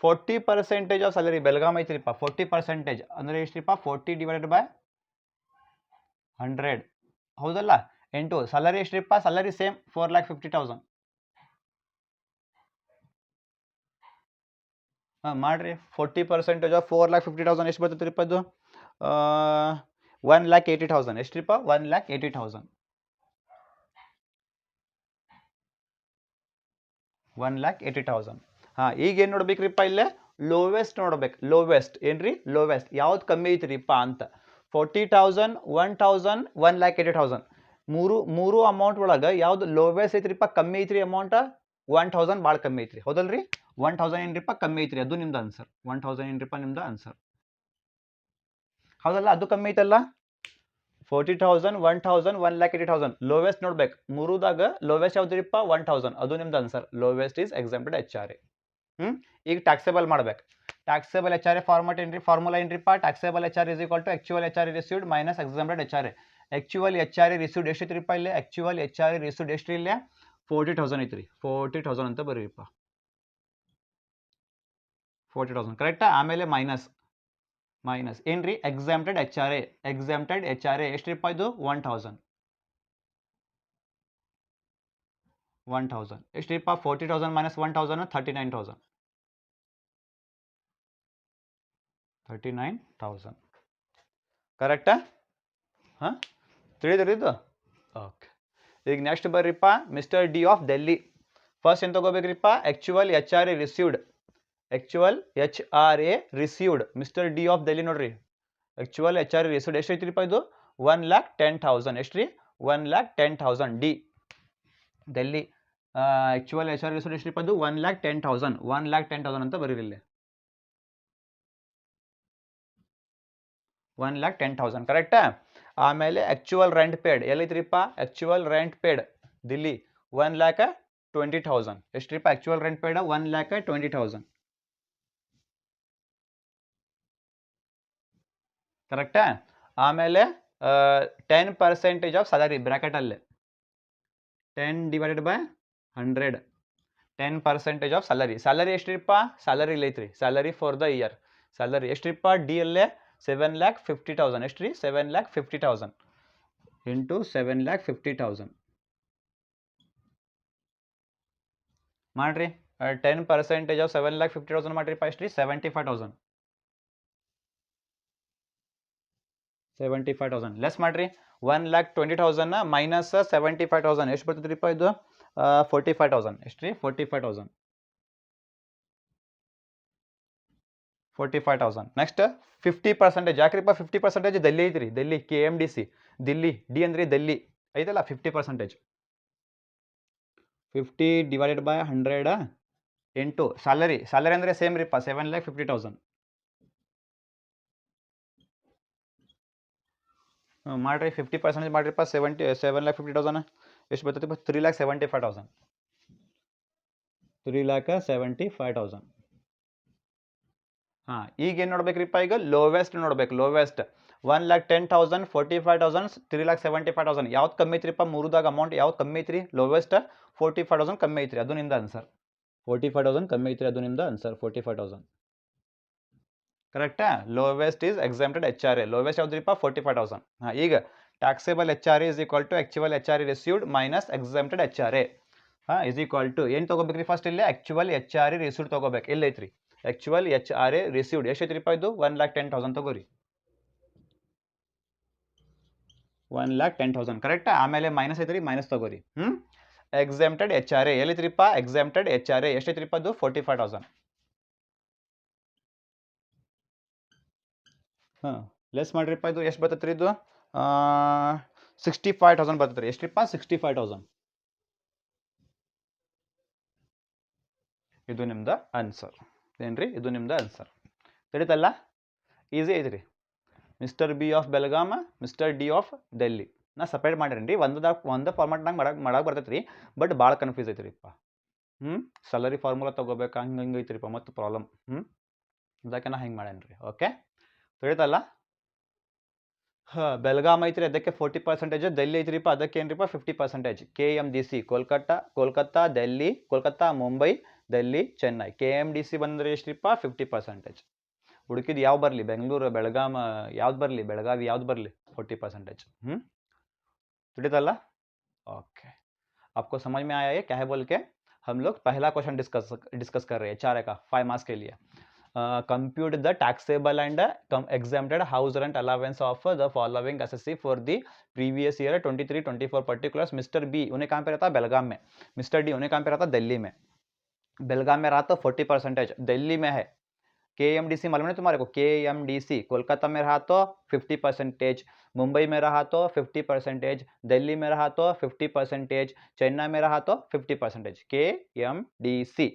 40% of salary Belgaum ಐತ್ರಿಪ್ಪ 40% ಅಂದರೆ ಎಷ್ಟ್ರಿಪ್ಪ 40 ಡಿವೈಡೆಡ್ ಬೈ 100 ಹೌದಲ್ಲ ಇಂಟು ಸ್ಯಾಲರಿ ಎಷ್ಟ್ರಿಪ್ಪ ಸ್ಯಾಲರಿ ಸೇಮ್ 4,50,000 ಹಾಂ ಮಾಡಿರಿ 40% ಆಫ್ 4,50,000 ಎಷ್ಟು ಬರ್ತೈತ್ರಿಪ್ಪ ಅದು 1,80,000 ಎಷ್ಟ್ರಿಪ್ಪ 1,80,000 1,80,000 ಹಾಂ ಈಗ ಏನು ನೋಡ್ಬೇಕ್ರಿಪ್ಪ ಇಲ್ಲೇ ಲೋವೆಸ್ಟ್ ನೋಡ್ಬೇಕು ಲೋವೆಸ್ಟ್ ಏನ್ರಿ ಲೋವೆಸ್ಟ್ ಯಾವ್ದು ಕಮ್ಮಿ ಐತ್ರಿಪ್ಪ ಅಂತ 40,000 1,000 1,80,000 ಮೂರು ಅಮೌಂಟ್ ಒಳಗೆ ಯಾವ್ದು ಲೋವೆಸ್ಟ್ ಐತ್ರಿಪ್ಪ ಕಮ್ಮಿ ಐತ್ರಿ ಅಮೌಂಟ್ 1,000 ಭಾಳ ಕಮ್ಮಿ ಐತ್ರಿ ಹೌದಲ್ರಿ 1,000 ಏನ್ರಿಪ್ಪ ಕಮ್ಮಿ ಐತ್ರಿ ಅದು ನಿಮ್ದು ಆನ್ಸರ್ 1,000 ಏನ್ರಿಪ್ಪ ನಿಮ್ದು ಆನ್ಸರ್ ಹೌದಲ್ಲ ಅದು ಕಮ್ಮಿ ಐತಲ್ಲ 40,000 1,000 1,80,000 ಲೋವೆಸ್ಟ್ ನೋಡ್ಬೇಕು ಮೂರುದಾಗ ಲೋವೆಸ್ಟ್ ಯಾವ್ದ್ರಿಪ್ಪ 1,000 ಅದು ನಿಮ್ದು answer lowest is example HRA ಈಗ ಟ್ಯಾಕ್ಸೇಬಲ್ ಮಾಡ್ಬೇಕು ಟ್ಯಾಕ್ಸೇಬಲ್ HRA ಫಾರ್ಮಟ್ ಏನ್ರಿ ಫಾರ್ಮುಲಾ ಏನ್ರಿಪ್ಪ taxable HRA is equal to actual HRA received minus example HRA actual HRA received ಎಷ್ಟು ಐತ್ರಿಪ್ಪ ಇಲ್ಲಿ ಆಕ್ಚುಯಲ್ HRA ರಿಸೀವ್ಡ್ ಎಷ್ಟು ಇಲ್ಲೇ 40,000 ಐತ್ರಿ 40,000 ಅಂತ ಬರೀರಿಪ್ಪ 40,000 ಕರೆಕ್ಟಾ ಆಮೇಲೆ ಮೈನಸ್ ಏನ್ರಿ ಎಕ್ಸಾಂಪ್ಟೆಡ್ HRA ಎಷ್ಟ್ರಿಪ್ಪ ಇದು 1,000 ಎಷ್ಟ್ರಿಪ್ಪ 40,000 ಮೈನಸ್ 1,000 39,000 ಕರೆಕ್ಟಾ ಹಾಂ ತಿಳಿದ್ರಿ ಇದು ಓಕೆ ಈಗ ನೆಕ್ಸ್ಟ್ ಬರ್ರಿಪ್ಪ mister D of Delhi first ಏನು ತಗೋಬೇಕ್ರಿಪ್ಪ actual HRA received mister D of Delhi ನೋಡ್ರಿ ಆಕ್ಚುಯಲ್ HRA ರಿಸೀವ್ಡ್ ಎಷ್ಟು ಐತ್ರಿಪ್ಪ ಇದು 1,10,000 ಎಷ್ಟ್ರಿ 1,10,000 D Delhi actual HRA received ಎಷ್ಟ್ರಿಪ್ಪ ಅದು 1,10,000 ಅಂತ ಬರೀರಿಲ್ಲಿ 1,10,000 ಕರೆಕ್ಟಾ ಆಮೇಲೆ ಆಕ್ಚುಯಲ್ ರೆಂಟ್ ಪೇಡ್ ಎಲ್ಲೈತ್ರಿಪ್ಪ ಆಕ್ಚುಯಲ್ ರೆಂಟ್ ಪೇಡ್ ದಿಲ್ಲಿ 1,20,000 ಎಷ್ಟ್ರಿಪ್ಪ ಆಕ್ಚುಯಲ್ ರೆಂಟ್ ಪೇಡ್ 1,20,000 ಕರೆಕ್ಟಾ ಆಮೇಲೆ 10% ಆಫ್ ಸ್ಯಾಲರಿ ಬ್ರ್ಯಾಕೆಟಲ್ಲಿ 10 ಡಿವೈಡೆಡ್ ಬೈ 100 10% ಆಫ್ ಸ್ಯಾಲರಿ ಎಷ್ಟ್ರಿಪ್ಪ ಸ್ಯಾಲರಿ ಇಲ್ಲೈತ್ರಿ salary for the year salary ಎಷ್ಟ್ರಿಪ್ಪ ಡಿ ಅಲ್ಲೇ 7,50,000 ಎಷ್ಟ್ರಿ 7,50,000 ಇಂಟು 7,50,000 ಮಾಡ್ರಿ 10% ಆಫ್ 7,50,000 ಮಾಡ್ರಿಪ್ಪ ಎಷ್ಟ್ರಿ 75,000 ಲೆಸ್ ಮಾಡ್ರಿ 1,20,000 ಮೈನಸ್ 75,000 ಎಷ್ಟು ಬರ್ತದ್ರಿಪ್ಪ ಇದು 45,000 ಎಷ್ಟ್ರಿ 45,000 ನೆಕ್ಸ್ಟ್ 50% ಯಾಕ್ರಿಪ್ಪ 50% ಡೆಲ್ಲಿ ಐತ್ರಿ ಡೆಲ್ಲಿ KMDC ದಿಲ್ಲಿ ಡಿ ಅಂದ್ರೆ ಡೆಲ್ಲಿ ಐತಲ್ಲ 50% 50 ಡಿವೈಡೆಡ್ ಬೈ 100 ಇಂಟು ಸ್ಯಾಲರಿ ಅಂದರೆ ಸೇಮ್ ರೀಪ್ಪ 7,50,000 ಮಾಡ್ರಿ 50% ಮಾಡ್ರಿಪ್ಪ 7,50,000 ಎಷ್ಟು ಬರ್ತೈತಿ 3,75,000 3,75,000 ಹಾಂ ಈಗ ಏನು ನೋಡ್ಬೇಕ್ರಿಪ್ಪ ಈಗ ಲೋವೆಸ್ಟ್ ನೋಡ್ಬೇಕು ಲೋವೆಸ್ಟ್ 1,10,000 45,000 3,75,000 ಯಾವ್ದು ಕಮ್ಮಿ ಐತ್ರಿಪ್ಪ ಮೂರುದಾಗ ಅಮೌಂಟ್ ಯಾವ್ದು ಕಮ್ಮಿ ಐತ್ರಿ ಲೋವೆಸ್ಟ್ 45,000 ಕಮ್ಮಿ ಐತ್ರಿ ಅದು ನಿಮ್ದು ಆನ್ಸರ್ 45,000 ಕಮ್ಮಿ ಐತ್ರಿ ಅದು ನಿಮ್ದು ಆನ್ಸರ್ 45,000 ಕರೆಕ್ಟಾ lowest is exempted HRA lowest ಯಾವ್ದ್ರಿಪ್ಪ 45,000 ಹಾಂ ಈಗ taxable HRA is equal to actual HRA received minus exempted HRA ಹಾಂ ಇಸ್ ಈಕ್ವಲ್ ಟು ಏನು ತೊಗೋಬೇಕ್ರಿ ಫಸ್ಟ್ ಇಲ್ಲಿ ಆಕ್ಚುಯಲ್ HRA ರಿಸೀವ್ಡ್ ತೊಗೋಬೇಕು ಎಲ್ಲೈತ್ರಿ ಆಕ್ಚುಯಲ್ HRA ರಿಸೀವ್ಡ್ ಎಷ್ಟು ಐತ್ರಿಪ್ಪ ಇದು 1,10,000 ತಗೋರಿ 1,10,000 ಕರೆಕ್ಟಾ ಆಮೇಲೆ ಮೈನಸ್ ಐತ್ರಿ ಮೈನಸ್ ತಗೋರಿ ಎಕ್ಸಾಂಪ್ಟೆಡ್ HRA ಎಲ್ಲೈತ್ರಿಪ್ಪ ಎಕ್ಸಾಂಪ್ಟೆಡ್ HRA ಎಷ್ಟೈತ್ರಿಪ್ಪ ಅದು 45,000 ಹಾಂ ಲೆಸ್ ಮಾಡ್ರಿಪ್ಪ ಇದು ಎಷ್ಟು ಬರ್ತೈತ್ರಿ ಇದು 65,000 ಬರ್ತೈತ್ರಿ ಎಷ್ಟ್ರಿಪ್ಪ 65,000 ಇದು ನಿಮ್ದು ಆನ್ಸರ್ ಏನ್ರಿ ಇದು ನಿಮ್ದು ಆನ್ಸರ್ ತಿಳಿತಲ್ಲ ಈಸಿ ಐತ್ರಿ mister B of Belgaum mister D of Delhi ನಾ ಸಪ್ರೇಟ್ ಮಾಡಿರಿ ಒಂದು ಫಾರ್ಮೆಟ್ನಾಗ ಮಾಡಕ್ಕೆ ಬರ್ತೈತೆ ರೀ ಬಟ್ ಭಾಳ ಕನ್ಫ್ಯೂಸ್ ಐತ್ರಿಪ್ಪ ಸ್ಯಾಲರಿ ಫಾರ್ಮುಲಾ ತೊಗೋಬೇಕು ಹಂಗೆ ಐತ್ರಿಪ್ಪ ಮತ್ತು ಪ್ರಾಬ್ಲಮ್ ಅದಕ್ಕೆ ನಾ ಹಿಂಗೆ ಮಾಡೇನಿ ರೀ ಓಕೆ ತಿಳಿತಲ್ಲ ಹಾಂ ಬೆಳಗಾಂ ಐತ್ರಿ ಅದಕ್ಕೆ 40%, ಡೆಲ್ಲಿ ಐತ್ರಿಪ್ಪ ಅದಕ್ಕೆ ಏನ್ರಿಪ್ಪ 50%. KMDC ಕೋಲ್ಕತ್ತಾ ಡೆಲ್ಲಿ ಕೋಲ್ಕತ್ತಾ ಮುಂಬೈ ಡೆಲ್ಲಿ ಚೆನ್ನೈ. KMDC ಬಂದರೆ ಎಷ್ಟ್ರಿಪ್ಪ 50%. ಉಳ್ಕಿದ್ದು ಯಾವ ಬರಲಿ, ಬೆಂಗಳೂರು ಬೆಳಗಾಂ ಯಾವ್ದು ಬರಲಿ, ಬೆಳಗಾವಿ ಯಾವ್ದು ಬರಲಿ 40%. ತಿಳಿತಲ್ಲ? ओके, आपको समझ में आया ये क्या है बोल के? हम लोग पहला क्वेश्चन डिस्कस कर रहे हैं HRA का 5 मार्क्स के लिए. Compute the taxable and exempted house rent allowance of the following SSC for the previous year 23-24 particulars. Mister B उन्हें कहाँ पे रहता है? बेलगाम में. मिस्टर डी उन्हें कहाँ पे रहता है? दिल्ली में. बेलगाम में रहा तो 40%, दिल्ली में है. KMDC मालूम है तुम्हारे को? KMDC कोलकाता में रहा तो 50%, मुंबई में रहा तो 50%, दिल्ली में रहा तो 50%, चेन्नई में रहा तो 50%. KMDC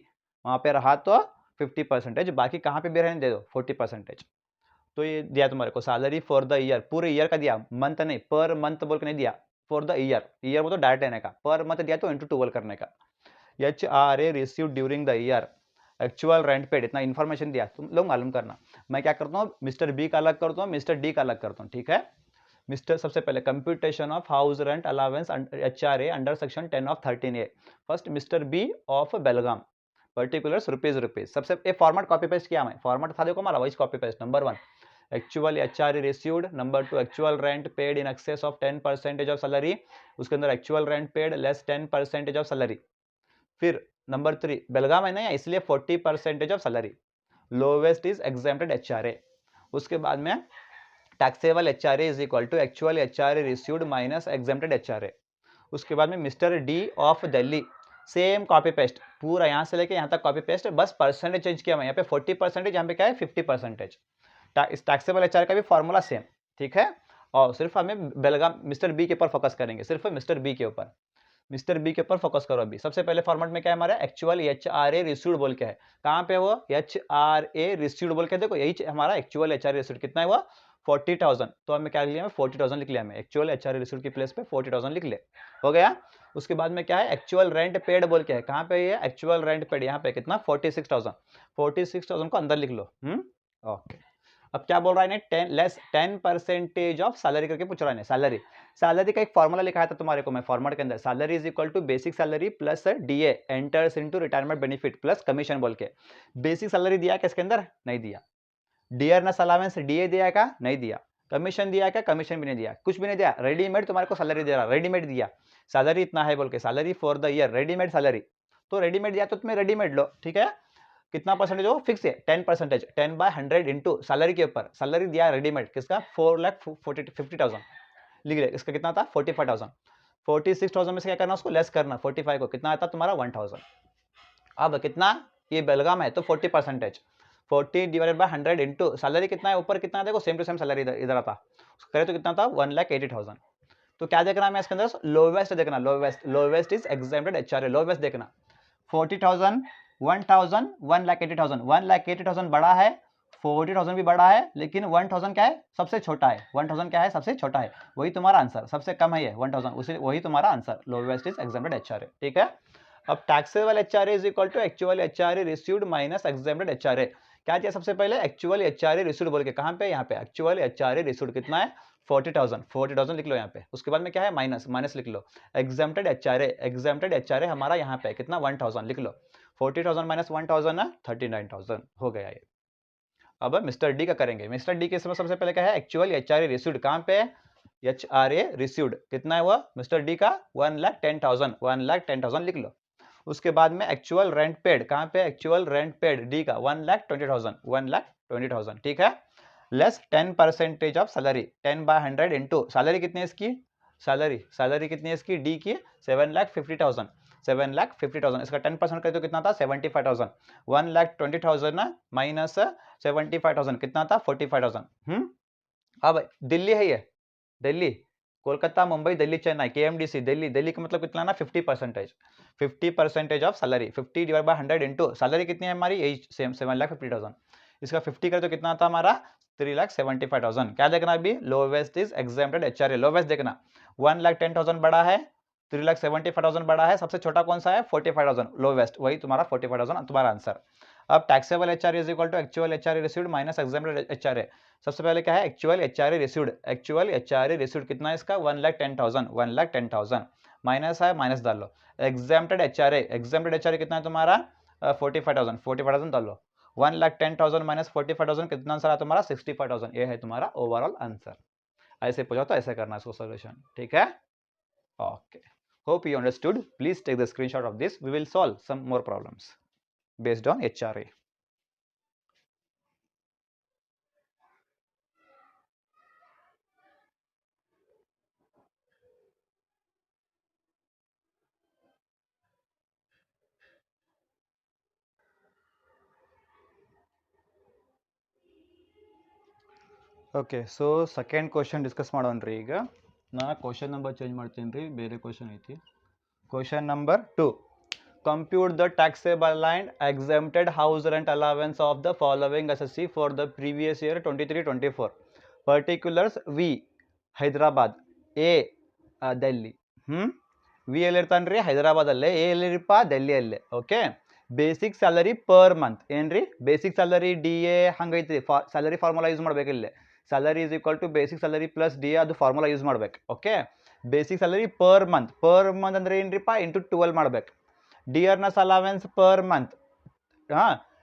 वहाँ पे रहा तो 50%, बाकी कहाँ पे भी रहने दे दो 40%. तो ये दिया तुम्हारे को सैलरी फॉर द ईयर, पूरे ईयर का दिया, मंथ नहीं, पर मंथ बोल के नहीं दिया, फॉर द ईयर. ईयर वो तो डायरेक्ट लेने का, पर मंथ दिया तो इंटू 12 करने का. HRA receive during the year, actual rent paid, इतना इन्फॉर्मेशन दिया, तुम लोग मालूम करना. मैं क्या करता हूँ, मिस्टर बी का अलग करता हूँ, मिस्टर डी का अलग करता हूँ. ठीक है. मिस्टर सबसे पहले computation of house rent allowance HRA under section 10 of 13A. First mister B of Belgaum, particulars rupees. सबसे ये फॉर्मेट कॉपी पेस्ट किया, मैं फॉर्मेट था देखो हमारा, वही copy paste. Number 1 actual HRA received. Number 2 actual rent paid in excess of 10% of salary. उसके अंदर actual rent paid less 10% of salary. फिर नंबर 3 बेलगाम है ना, इसलिए 40% of salary. Lowest is exempted HRA. उसके बाद में taxable HRA is equal to actual HRA received minus exempted HRA. उसके बाद में mister D of Delhi, same copy paste, पूरा यहाँ से लेके यहाँ तक कॉपी पेस्ट, बस परसेंटेज चेंज किया मैं. यहाँ पे 40%, यहाँ पे क्या है 50%. इस टैक्सेबल HRA का भी फॉर्मूला सेम. ठीक है. और सिर्फ हमें बेलगाम मिस्टर बी के ऊपर फोकस करेंगे, सिर्फ मिस्टर बी के ऊपर. मिस्टर बी के ऊपर फोकस करो अभी. सबसे पहले फॉर्मेट में क्या है हमारा, एक्चुअल HRA रिसीव्ड बोल के है. कहाँ पे वो HRA रिसीव्ड बोल के, देखो यही हमारा एक्चुअल HRA रिसीव्ड कितना है वो 40,000. तो हमें क्या लिया, 40,000 लिख लिया. हमें एक्चुअल HRA रिसीव्ड की प्लेस पे 40,000 लिख ले, हो गया. उसके बाद में क्या है, एक्चुअल रेंट पेड बोल के है. कहाँ पे ये एक्चुअल रेंट पेड, यहाँ पे कितना 46,000. 46,000 को अंदर लिख लो. ओके. अब क्या बोल रहा है, 10% ऑफ सैलरी करके पूछ रहा है. सैलरी का एक फॉर्मूला लिखा था तुम्हारे को मैं फॉर्मेट के अंदर. Salary is equal to basic salary plus DA enters into retirement benefit plus commission बोल के. बेसिक सैलरी दिया क्या इसके अंदर? नहीं दिया. डियरनेस अलावेंस DA दिया क्या? नहीं दिया. कमीशन दिया क्या? कमीशन भी नहीं दिया, कुछ भी नहीं दिया. रेडीमेड तुम्हारे को सैलरी दे रहा, रेडीमेड दिया. सैलरी इतना है बोल के, salary for the year readymade salary. तो रेडीमेड दिया तो तुम्हें रेडीमेड लो. ठीक है. कितना परसेंटेज हो, फिक्स है 10%, 10/100 इंटू सैलरी के ऊपर. सैलरी दिया रेडीमेड किसका 4,50,000 लिख ले. इसका कितना था 45,000. 46,000 में से क्या करना, उसको लेस करना. 45 को कितना आता तुम्हारा 1,000. अब कितना, ये बेलगाम है तो 40%, 40 डिवाइडेड बाय 100 इंटू सैलरी कितना है ऊपर, कितना है देखो सेम टू सेम सैलरी इधर आता. करे तो कितना था 1,80,000. तो क्या देखना है इसके अंदर, लोवेस्ट देखना. Lowest is exempted HRA. Lowest देखना 40,000, 1,000, 1,80,000. 1,80,000 बड़ा है, 40,000 भी बड़ा है, लेकिन 1,000 क्या है सबसे छोटा है. 1,000 क्या है सबसे छोटा है, वही तुम्हारा आंसर. सबसे कम है ये 1,000, उसी वही तुम्हारा answer. Lowest is exempted HRA. ठीक है. अब taxable HRA is equal to actual HRA received minus exempted HRA. क्या दिया सबसे पहले, एक्चुअल HRA रिसीव्ड बोल के. कहाँ पे, यहाँ पे एक्चुअल HRA रिसीव्ड कितना है 40,000. 40,000 लिख लो यहाँ पे. उसके बाद में क्या है माइनस लिख लो. एग्जेम्प्टेड HRA हमारा यहाँ पे कितना 1,000 लिख लो. 40,000 माइनस 1,000 ना 39,000 हो गया ये. अब मिस्टर डी का करेंगे. मिस्टर डी के सबसे पहले क्या है, एक्चुअल HRA रिसीव्ड. कहाँ पे HRA रिसीव्ड कितना है वो मिस्टर डी का 1,10,000 लिख लो. उसके बाद में एक्चुअल रेंट पेड. कहाँ पे, एक्चुअल रेंट पेड डी का 1,20,000. ठीक है. Less 10% of salary 10/100 into salary कितनी है इसकी, सैलरी कितनी है इसकी डी की 7,50,000. 7,50,000 इसका 10% करे तो कितना था 75,000. 1,20,000 ना माइनस 75,000 कितना था 45,000. अब दिल्ली है ये, दिल्ली, कोलकाता, मुंबई, दिल्ली, चेन्नई, KMDC दिल्ली का मतलब कितना ना 50% of salary. 50 divide by 100 into salary कितनी है हमारी यही सेम 7,50,000. इसका 50 करे तो कितना था हमारा 3,75,000. क्या देखना अभी, lowest is exempted HRA. Lowest देखना 1,10,000 बड़ा है, 3,75,000 बड़ा है, सबसे छोटा कौन सा है 45,000. लोवेस्ट वही तुम्हारा 45,000 तुम्हारा आंसर. अब taxable HRA is equal to actual HRA received minus exempted HRA. सबसे पहले क्या है actual HRA received. Actual HRA received कितना है इसका 1,10,000 माइनस है, माइनस डाल लो. एग्जेम्प्टेड HRA कितना है तुम्हारा 45,000 तलो 1,10,000 माइनस 45,000 कितना आंसर है तुम्हारा 65,000. ये है तुम्हारा ओवरऑल आंसर. ऐसे पूछा तो ऐसे करना इसको सॉल्यूशन. ठीक है. Okay. Hope you understood. Please take the screenshot of this. We will solve some more problems based on HRA. Okay so second question discuss ಮಾಡೋಣ್ರಿ. ಈಗ ನಾ ಕ್ವಶನ್ ನಂಬರ್ ಚೇಂಜ್ ಮಾಡ್ತೀನಿ ರೀ, ಬೇರೆ ಕ್ವಶನ್ ಐತಿ. Question number 2. Compute the taxable and exempted house rent allowance of the following SSC for the previous year 23-24. Particulars V Hyderabad, A Delhi. V ಎಲ್ಲಿರ್ತಾನೆ ರೀ ಹೈದರಾಬಾದಲ್ಲೇ, ಎ ಎಲ್ಲಿರಿಪ್ಪ ಡೆಲ್ಲಿಯಲ್ಲೇ. Okay. Basic salary per month ಏನ್ರಿ ಬೇಸಿಕ್ ಸ್ಯಾಲರಿ DA ಹಂಗೈತಿ. Salary formula use ಮಾಡ್ಬೇಕಿಲ್ಲೇ. Salary is equal to basic salary plus DA, ಅದು formula use ಮಾಡ್ಬೇಕು. Okay. Basic salary per month ಅಂದ್ರೆ ಏನ್ರಿಪ್ಪ ಇಂಟು 12 ಮಾಡ್ಬೇಕು. Dearness allowance per month,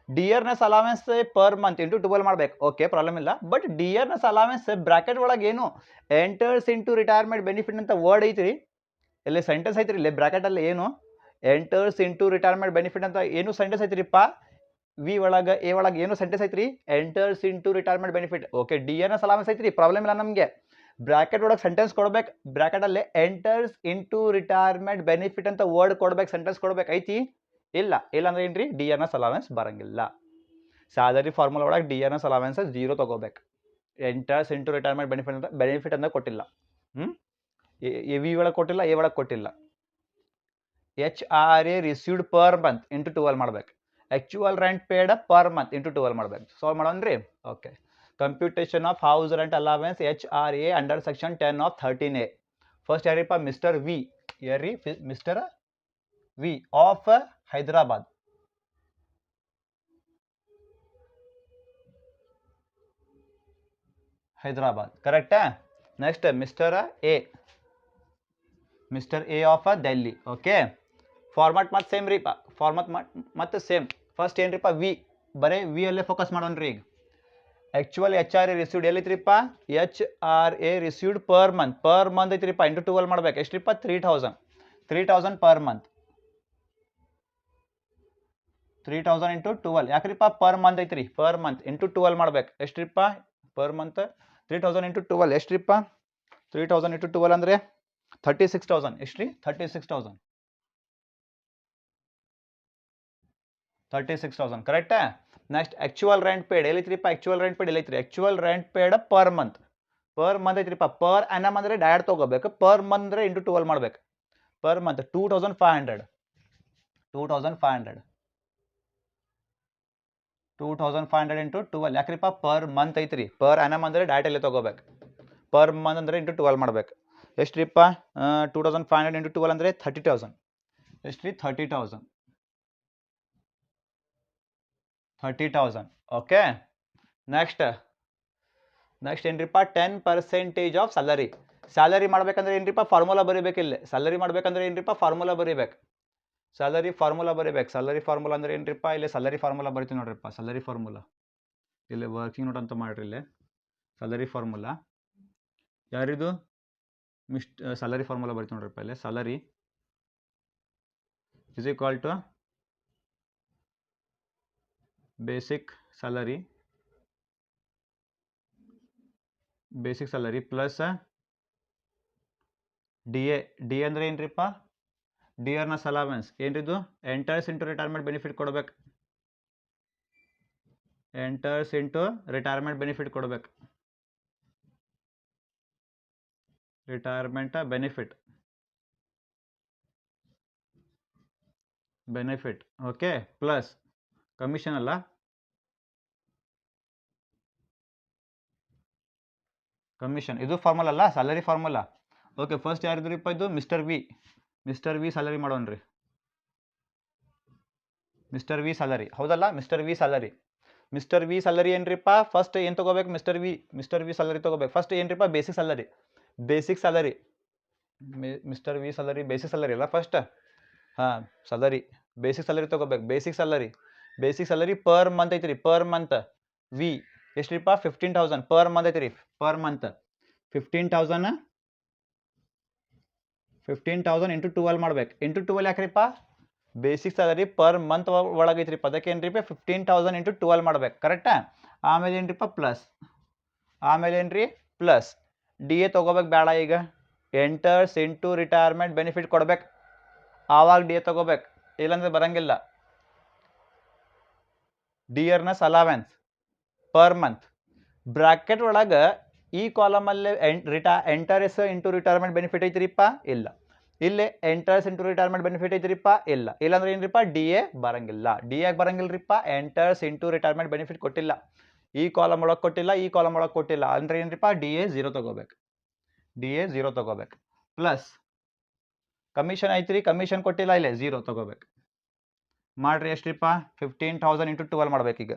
dearness allowance per month into 12 ಮಾಡ್ಬೇಕು. Okay, problem ಇಲ್ಲ. But dearness allowance bracket ಒಳಗೆ ಏನು enters into retirement benefit ಅಂತ ವರ್ಡ್ ಐತ್ರಿ, ಇಲ್ಲಿ ಸೆಂಟೆನ್ಸ್ ಐತ್ರಿ, ಇಲ್ಲಿ ಬ್ರಾಕೆಟಲ್ಲಿ ಏನು ಎಂಟರ್ಸ್ ಇಂಟು ರಿಟೈರ್ಮೆಂಟ್ ಬೆನಿಫಿಟ್ ಅಂತ ಏನು ಸೆಂಟೆನ್ಸ್ ಐತ್ರಿಪ್ಪ. ವಿ ಒಳಗೆ ಎ ಒಳಗೆ ಏನು ಸೆಂಟೆನ್ಸ್ ಐತ್ರಿ enters into retirement benefit. Okay, dearness allowance ಐತ್ರಿ, ಪ್ರಾಬ್ಲಮ್ ಇಲ್ಲ ನಮಗೆ. ಬ್ರಾಕೆಟ್ ಒಳಗೆ ಸೆಂಟೆನ್ಸ್ ಕೊಡ್ಬೇಕು, ಬ್ರಾಕೆಟಲ್ಲಿ ಎಂಟರ್ಸ್ ಇಂಟು ರಿಟೈರ್ಮೆಂಟ್ ಬೆನಿಫಿಟ್ ಅಂತ ವರ್ಡ್ ಕೊಡ್ಬೇಕು, ಸೆಂಟೆನ್ಸ್ ಕೊಡ್ಬೇಕು. ಐತಿ ಇಲ್ಲ ಅಂದ್ರೆ ಏನ್ರಿ ಡಿಯರ್ನೆಸ್ ಅಲವೆನ್ಸ್ ಬರಂಗಿಲ್ಲ. ಸ್ಯಾಲರಿ ಫಾರ್ಮುಲಾ ಒಳಗೆ ಡಿಯರ್ನೆಸ್ ಅಲವೆನ್ಸ್ 0 ತಗೋಬೇಕು. ಎಂಟರ್ಸ್ ಇಂಟು ರಿಟೈರ್ಮೆಂಟ್ ಬೆನಿಫಿಟ್ ಅಂತ ಕೊಟ್ಟಿಲ್ಲ. ವಿ ಒಳಗೆ ಕೊಟ್ಟಿಲ್ಲ, ಎ ಒಳಗೆ ಕೊಟ್ಟಿಲ್ಲ. HRA received per month into 12 ಮಾಡ್ಬೇಕು. Actual rent paid per month into 12 ಮಾಡ್ಬೇಕು. ಸಾಲ್ವ್ ಮಾಡೋಣ್ರಿ. Okay. Computation of house rent allowance HRA under section 10 of 13A. First ಯಾರಿಪ್ಪ ಮಿಸ್ಟರ್ ವಿ, ಯಾರಿ ಮಿಸ್ಟರ್ ವಿ ಆಫ್ ಹೈದರಾಬಾದ್. ಕರೆಕ್ಟಾ? Next mister A of Delhi. Okay. Format ಮತ್ತೆ same ರೀಪ, format ಮತ್ತೆ same. First ಏನ್ರಿಪ್ಪ V, ಬರೀ ವಿ ಅಲ್ಲೇ ಫೋಕಸ್ ಮಾಡೋಣ್ರಿ. ಈಗ ಆಕ್ಚುಯಲ್ HRA ರಿಸೀವ್ಡ್ ಎಲ್ಲಿತ್ರಿಪ್ಪ HRA ರಿಸೀವ್ಡ್ ಪರ್ ಮಂತ್ ಐತ್ರಿಪ್ಪ ಇಂಟು 12 ಮಾಡ್ಬೇಕು. ಎಷ್ಟ್ರಿಪ್ಪ 3,000 ಪರ್ ಮಂತ್. 3,000 ಇಂಟು 12 ಯಾಕ್ರಿಪ್ಪ ಪರ್ ಮಂತ್ ಐತ್ರಿ, ಪರ್ ಮಂತ್ ಇಂಟು 12 ಮಾಡ್ಬೇಕು. ಎಷ್ಟ್ರಿಪ್ಪ ಪರ್ ಮಂತ್ 3,000 ಇಂಟು 12 ಎಷ್ಟ್ರಿಪ್ಪ 3,000 ಇಂಟು 12 ಅಂದರೆ 36,000. ಎಷ್ಟ್ರಿ 36,000 ಕರೆಕ್ಟಾ? ನೆಕ್ಸ್ಟ್ ಆಕ್ಚುಯಲ್ ರೆಂಟ್ ಪೇಡ್ ಎಲ್ಲಿತ್ರಿಪ್ಪ, actual rent paid per month ಐತ್ರಿಪ್ಪ. ಪರ್ ಆನಮ್ ಅಂದರೆ ಡೈರೆಕ್ಟ್ ತಗೋಬೇಕು, ಪರ್ ಮಂತ್ ಅಂದರೆ ಇಂಟು 12 ಮಾಡ್ಬೇಕು. ಪರ್ ಮಂತ್ 2,500 ಇಂಟು 12 ಯಾಕ್ರಿಪ್ಪ ಪರ್ ಮಂತ್ ಐತ್ರಿ. ಪರ್ ಆನಮ್ ಅಂದರೆ ಡೈರೆಕ್ಟ್ ಅಲ್ಲೇ ತಗೋಬೇಕು. ಪರ್ ಮಂತ್ ಅಂದರೆ ಇಂಟು 12 ಮಾಡ್ಬೇಕು. ಎಷ್ಟ್ರಿಪ್ಪ 2,500 ಇಂಟು 12 ಅಂದರೆ 30,000. ಎಷ್ಟ್ರಿ 30,000. ಓಕೆ. ನೆಕ್ಸ್ಟ್ ಏನ್ರಿಪ್ಪ 10% ಆಫ್ ಸ್ಯಾಲರಿ ಮಾಡ್ಬೇಕಂದ್ರೆ ಏನ್ರಿಪ್ಪ ಫಾರ್ಮುಲಾ ಬರೀಬೇಕಿಲ್ಲ. ಸ್ಯಾಲರಿ ಮಾಡ್ಬೇಕಂದ್ರೆ ಏನ್ರಿಪ್ಪ ಫಾರ್ಮುಲಾ ಬರೀಬೇಕು. ಸ್ಯಾಲರಿ ಫಾರ್ಮುಲಾ ಅಂದ್ರೆ ಏನ್ರಿಪ್ಪ, ಇಲ್ಲಿ ಸ್ಯಾಲರಿ ಫಾರ್ಮುಲಾ ಬರಿತೀವಿ ನೋಡ್ರಿಪ್ಪ. ಸ್ಯಾಲರಿ ಫಾರ್ಮುಲಾ ಇಲ್ಲಿ ವರ್ಕಿಂಗ್ ನೋಟ್ ಅಂತ ಮಾಡ್ರಿ. ಇಲ್ಲಿ ಸ್ಯಾಲರಿ ಫಾರ್ಮುಲಾ ಯಾರಿದು ಸ್ಯಾಲರಿ ಫಾರ್ಮುಲಾ ಬರಿತೀವಿ ನೋಡ್ರಿಪ್ಪ. ಇಲ್ಲಿ salary is equal to basic salary plus D ಅಂದ್ರೆ ಏನ್ರಿಪ್ಪ ಡಿಯರ್ನೆಸ್ ಅಲವೆನ್ಸ್. ಏನ್ರಿದು ಎಂಟರ್ಸ್ ಇಂಟು ರಿಟೈರ್ಮೆಂಟ್ ಬೆನಿಫಿಟ್ ಕೊಡ್ಬೇಕು. Retirement benefit okay. Plus commission ಅಲ್ಲ, ಕಮಿಷನ್. ಇದು ಫಾರ್ಮುಲಾ ಅಲ್ಲ, ಸ್ಯಾಲರಿ ಫಾರ್ಮುಲಾ. ಓಕೆ. ಫಸ್ಟ್ ಯಾರಿದ್ರಿಪ್ಪ ಇದು ಮಿಸ್ಟರ್ ವಿ ಸ್ಯಾಲರಿ ಮಾಡೋಣ್ರಿ. ಮಿಸ್ಟರ್ ವಿ ಸ್ಯಾಲರಿ ಹೌದಲ್ಲ. ಮಿಸ್ಟರ್ ವಿ ಸ್ಯಾಲರಿ ಏನ್ರಿಪ್ಪ ಫಸ್ಟ್ ಏನು ತಗೋಬೇಕು, ಮಿಸ್ಟರ್ ವಿ ಸ್ಯಾಲರಿ ತಗೋಬೇಕು. ಫಸ್ಟ್ ಏನ್ರಿಪ್ಪ basic salary mister V salary basic salary ಅಲ್ಲ ಫಸ್ಟ್. ಸ್ಯಾಲರಿ ಬೇಸಿಕ್ ಸ್ಯಾಲರಿ ತೊಗೋಬೇಕು. ಬೇಸಿಕ್ ಸ್ಯಾಲರಿ ಪರ್ ಮಂತ್ ಐತ್ರಿ, ಪರ್ ಮಂತ್ ವಿ ಎಷ್ಟ್ರಿಪ್ಪ 15,000 ಪರ್ ಮಂತ್ ಐತ್ರಿ, ಪರ್ ಮಂತ್ 15,000 ಇಂಟು 12 ಮಾಡ್ಬೇಕು. ಇಂಟು 12 ಯಾಕ್ರಿಪ್ಪ, ಬೇಸಿಕ್ ಸ್ಯಾಲರಿ ಪರ್ ಮಂತ್ ಒಳಗೈತ್ರಿಪ್ಪ, ಅದಕ್ಕೆ ಏನ್ರಿಪ್ಪ 15,000 ಇಂಟು 12 ಮಾಡ್ಬೇಕು. ಕರೆಕ್ಟಾ? ಆಮೇಲೆ ಏನ್ರಿಪ್ಪ ಪ್ಲಸ್, ಆಮೇಲೆ ಏನ್ರಿ ಪ್ಲಸ್ ಡಿ ಎ ತೊಗೋಬೇಕು ಬೇಡ, ಈಗ ಎಂಟರ್ಸ್ ಇಂಟು ರಿಟೈರ್ಮೆಂಟ್ ಬೆನಿಫಿಟ್ ಕೊಡ್ಬೇಕು, ಆವಾಗ ಡಿ ಎ ತೊಗೋಬೇಕು, ಇಲ್ಲಾಂದ್ರೆ ಬರಂಗಿಲ್ಲ. Dearness allowance per month bracket ಒಳಗೆ ಈ ಕಾಲಮಲ್ಲಿ ಎಂಟರ್ಸ್ ಇಂಟು ರಿಟೈರ್ಮೆಂಟ್ ಬೆನಿಫಿಟ್ ಐತ್ರಿಪ್ಪ, ಇಲ್ಲ. ಇಲ್ಲಿ ಎಂಟರ್ಸ್ ಇಂಟು ರಿಟೈರ್ಮೆಂಟ್ ಬೆನಿಫಿಟ್ ಐತ್ರಿಪ್ಪ, ಇಲ್ಲ. ಇಲ್ಲಾಂದ್ರೆ ಏನ್ರಿಪ್ಪ ಡಿ ಎ ಬರಂಗಿಲ್ಲ. ಡಿ ಎ ಬರಂಗಿಲ್ರಿಪ್ಪ, ಎಂಟರ್ಸ್ ಇಂಟು ರಿಟೈರ್ಮೆಂಟ್ ಬೆನಿಫಿಟ್ ಕೊಟ್ಟಿಲ್ಲ, ಈ ಕಾಲಮ್ ಒಳಗೆ ಕೊಟ್ಟಿಲ್ಲ, ಈ ಕಾಲಮ್ ಒಳಗೆ ಕೊಟ್ಟಿಲ್ಲ, ಅಂದ್ರೆ ಏನ್ರಿಪ್ಪ ಡಿ ಎ 0 ತೊಗೋಬೇಕು, ಡಿ ಎ 0 ತೊಗೋಬೇಕು. ಪ್ಲಸ್ ಕಮಿಷನ್ ಐತ್ರಿ, ಕಮಿಷನ್ ಕೊಟ್ಟಿಲ್ಲ, ಇಲ್ಲೇ 0 ತೊಗೋಬೇಕು. ಮಾಡ್ರಿ ಎಷ್ಟ್ರಿಪ್ಪ 15,000 ಇಂಟು 12 ಮಾಡ್ಬೇಕೀಗ.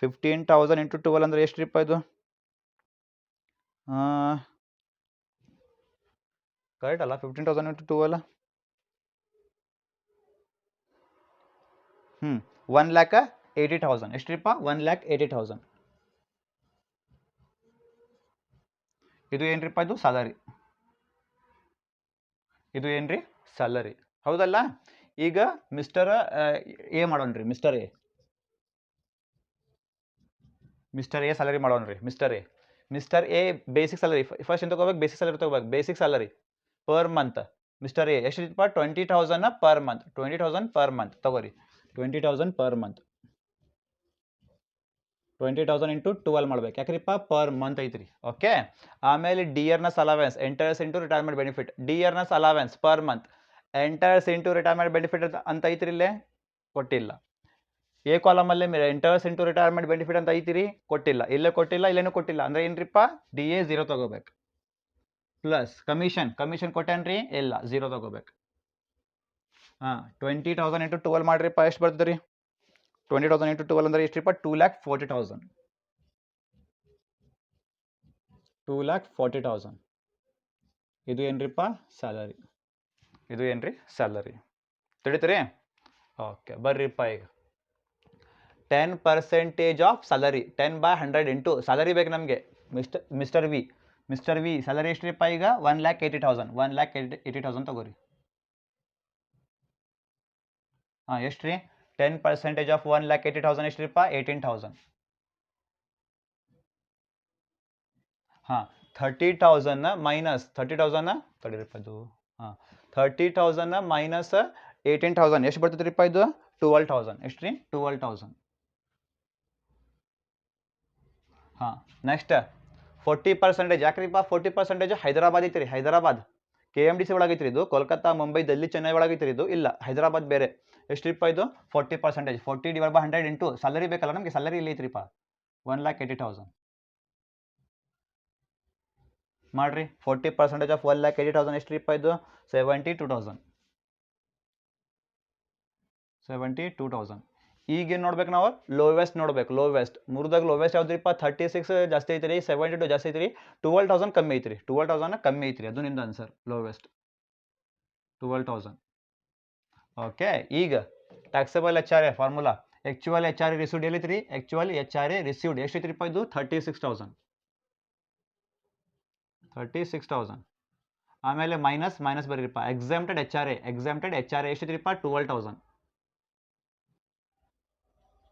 15,000 ಇಂಟು 12 ಅಂದ್ರೆ ಎಷ್ಟ್ರಿಪ್ಪ ಇದು? ಕರೆಕ್ಟ್ ಅಲ್ಲ? 15,000 ಇಂಟು 12 1,80,000. ಎಷ್ಟ್ರಿಪ್ಪ 1,80,000. ಇದು ಏನ್ರಿಪ್ಪ, ಇದು ಸ್ಯಾಲರಿ, ಇದು ಏನ್ರಿ ಸ್ಯಾಲರಿ, ಹೌದಲ್ಲ? ಈಗ ಮಿಸ್ಟರ್ ಎ ಮಾಡೋಣ್ರಿ, ಮಿಸ್ಟರ್ ಎ ಸ್ಯಾಲರಿ ಮಾಡೋಣ್ರಿ. Mister A basic salary first ಏನು ತಗೋಬೇಕು, ಬೇಸಿಕ್ ಸ್ಯಾಲರಿ ತಗೋಬೇಕು. Basic salary per month mister A ಎಷ್ಟಿಪ್ಪ 20,000 ಪರ್ ಮಂತ್, 20,000 ಪರ್ ಮಂತ್ ತಗೋರಿ. 20,000 ಪರ್ ಮಂತ್, 20,000 ಇಂಟು 12 ಮಾಡ್ಬೇಕು, ಯಾಕ್ರಿಪ್ಪ ಪರ್ ಮಂತ್ ಐತ್ರಿ. ಓಕೆ. ಆಮೇಲೆ dearness allowance enters into retirement benefit, dearness allowance per month enters into retirement benefit ಅಂತ ಐತ್ರಿ, ಇಲ್ಲೇ ಕೊಟ್ಟಿಲ್ಲ. ಎ ಕಾಲಮಲ್ಲಿ ಎಂಟರ್ಸ್ ಇಂಟು ರಿಟೈರ್ಮೆಂಟ್ ಬೆನಿಫಿಟ್ ಅಂತ ಐತಿರಿ, ಕೊಟ್ಟಿಲ್ಲ, ಇಲ್ಲೇ ಕೊಟ್ಟಿಲ್ಲ, ಇಲ್ಲೇನು ಕೊಟ್ಟಿಲ್ಲ, ಅಂದ್ರೆ ಏನ್ರಿಪ್ಪ ಡಿ ಎ 0 ತಗೋಬೇಕು. ಪ್ಲಸ್ ಕಮಿಷನ್ ಕೊಟ್ಟೇನ್ರಿ, ಇಲ್ಲ 0 ತಗೋಬೇಕು. 20,000 ಇಂಟು 12 ಮಾಡ್ರಿಪ್ಪ, ಎಷ್ಟು ಬರ್ತದ್ರಿ? 20,000 ಇಂಟು 12 ಅಂದ್ರೆ ಎಷ್ಟ್ರಿಪ್ಪ 2,40,000. 2,40,000 ಇದು ಏನ್ರಿಪ್ಪ ಸ್ಯಾಲರಿ, ಇದು ಏನ್ರಿ ಸ್ಯಾಲರಿ, ತಿಳಿತೀರಿ? ಓಕೆ, ಬರ್ರಿಪ್ಪ ಈಗ 10% ಆಫ್ ಸ್ಯಾಲರಿ 10/100 ಇಂಟು ಸ್ಯಾಲರಿ ಬೇಕು ನಮಗೆ. ಮಿಸ್ಟರ್ ವಿ ಸ್ಯಾಲರಿ ಎಷ್ಟ್ರಿಪ್ಪ ಈಗ 1,80,000. 1,80,000 ತಗೋರಿ. ಎಷ್ಟ್ರಿ 10% ಆಫ್ 1,80,000 ಎಷ್ಟ್ರಿಪ್ಪ 18,000. 30,000 ಮೈನಸ್ 30,000 ತಡೀರಿಪ್ಪ, ಇದು 30,000 ಮೈನಸ್ 18,000 ಎಷ್ಟು ಬರ್ತದ್ರಿಪ್ಪ, ಇದು 12,000. ಎಷ್ಟ್ರಿ 12,000. ನೆಕ್ಸ್ಟ್ 40%, ಯಾಕ್ರಿಪ್ಪ 40% ಹೈದರಾಬಾದ್ ಐತ್ರಿ, ಹೈದರಾಬಾದ್ KMDC ಒಳಗೈತ್ರಿ, ಇದು ಕೋಲ್ಕತ್ತಾ, ಮುಂಬೈ, ದಿಲ್ಲಿ, ಚೆನ್ನೈ ಒಳಗೈತ್ರಿ, ಇದು ಇಲ್ಲ ಹೈದರಾಬಾದ್ ಬೇರೆ. ಎಷ್ಟ್ರಿಪ್ಪ ಇದು 40%, 40/100 ಇಂಟು ಸ್ಯಾಲರಿ ಬೇಕಲ್ಲ ನಮಗೆ, ಸ್ಯಾಲರಿ ಇಲ್ಲಿ ಐತ್ರಿಪ್ಪ 1,80,000. ಮಾಡ್ರಿ 40% ಆಫ್ 1,80,000 ಎಷ್ಟ್ರಿಪ್ಪ ಇದು 72,000. 72,000. ಈಗೇನು ನೋಡ್ಬೇಕು ನಾವು, ಲೋವೆಸ್ಟ್ ನೋಡ್ಬೇಕು. ಲೋವೆಸ್ಟ್ ಮೂರದಾಗ ಲೋವೆಸ್ಟ್ ಯಾವ್ದ್ರಿಪ್ಪ 36 ಜಾಸ್ತಿ ಐತ್ರಿ, 72 ಜಾಸ್ತಿ ಐತ್ರಿ, 12,000 ಕಮ್ಮಿ ಐತ್ರಿ, 12,000 ಕಮ್ಮಿ ಐತ್ರಿ, ಅದು ನಿಮ್ದು ಆನ್ಸರ್. ಲೋವೆಸ್ಟ್ 12,000. ಓಕೆ. ಈಗ taxable HR formula, actual HR received ಎಲ್ಲಿತ್ರಿ, ಆಕ್ಚುಯಲ್ HR ರಿಸೀವ್ಡ್ ಎಷ್ಟೈತ್ರಿಪ್ಪ ಇದು 36,000. 36,000 ಆಮೇಲೆ ಮೈನಸ್ ಬರೀರಿಪ್ಪ ಎಕ್ಸಾಮ್ಟೆಡ್ HR ಎಷ್ಟೈತ್ರಿಪ್ಪ 12,000.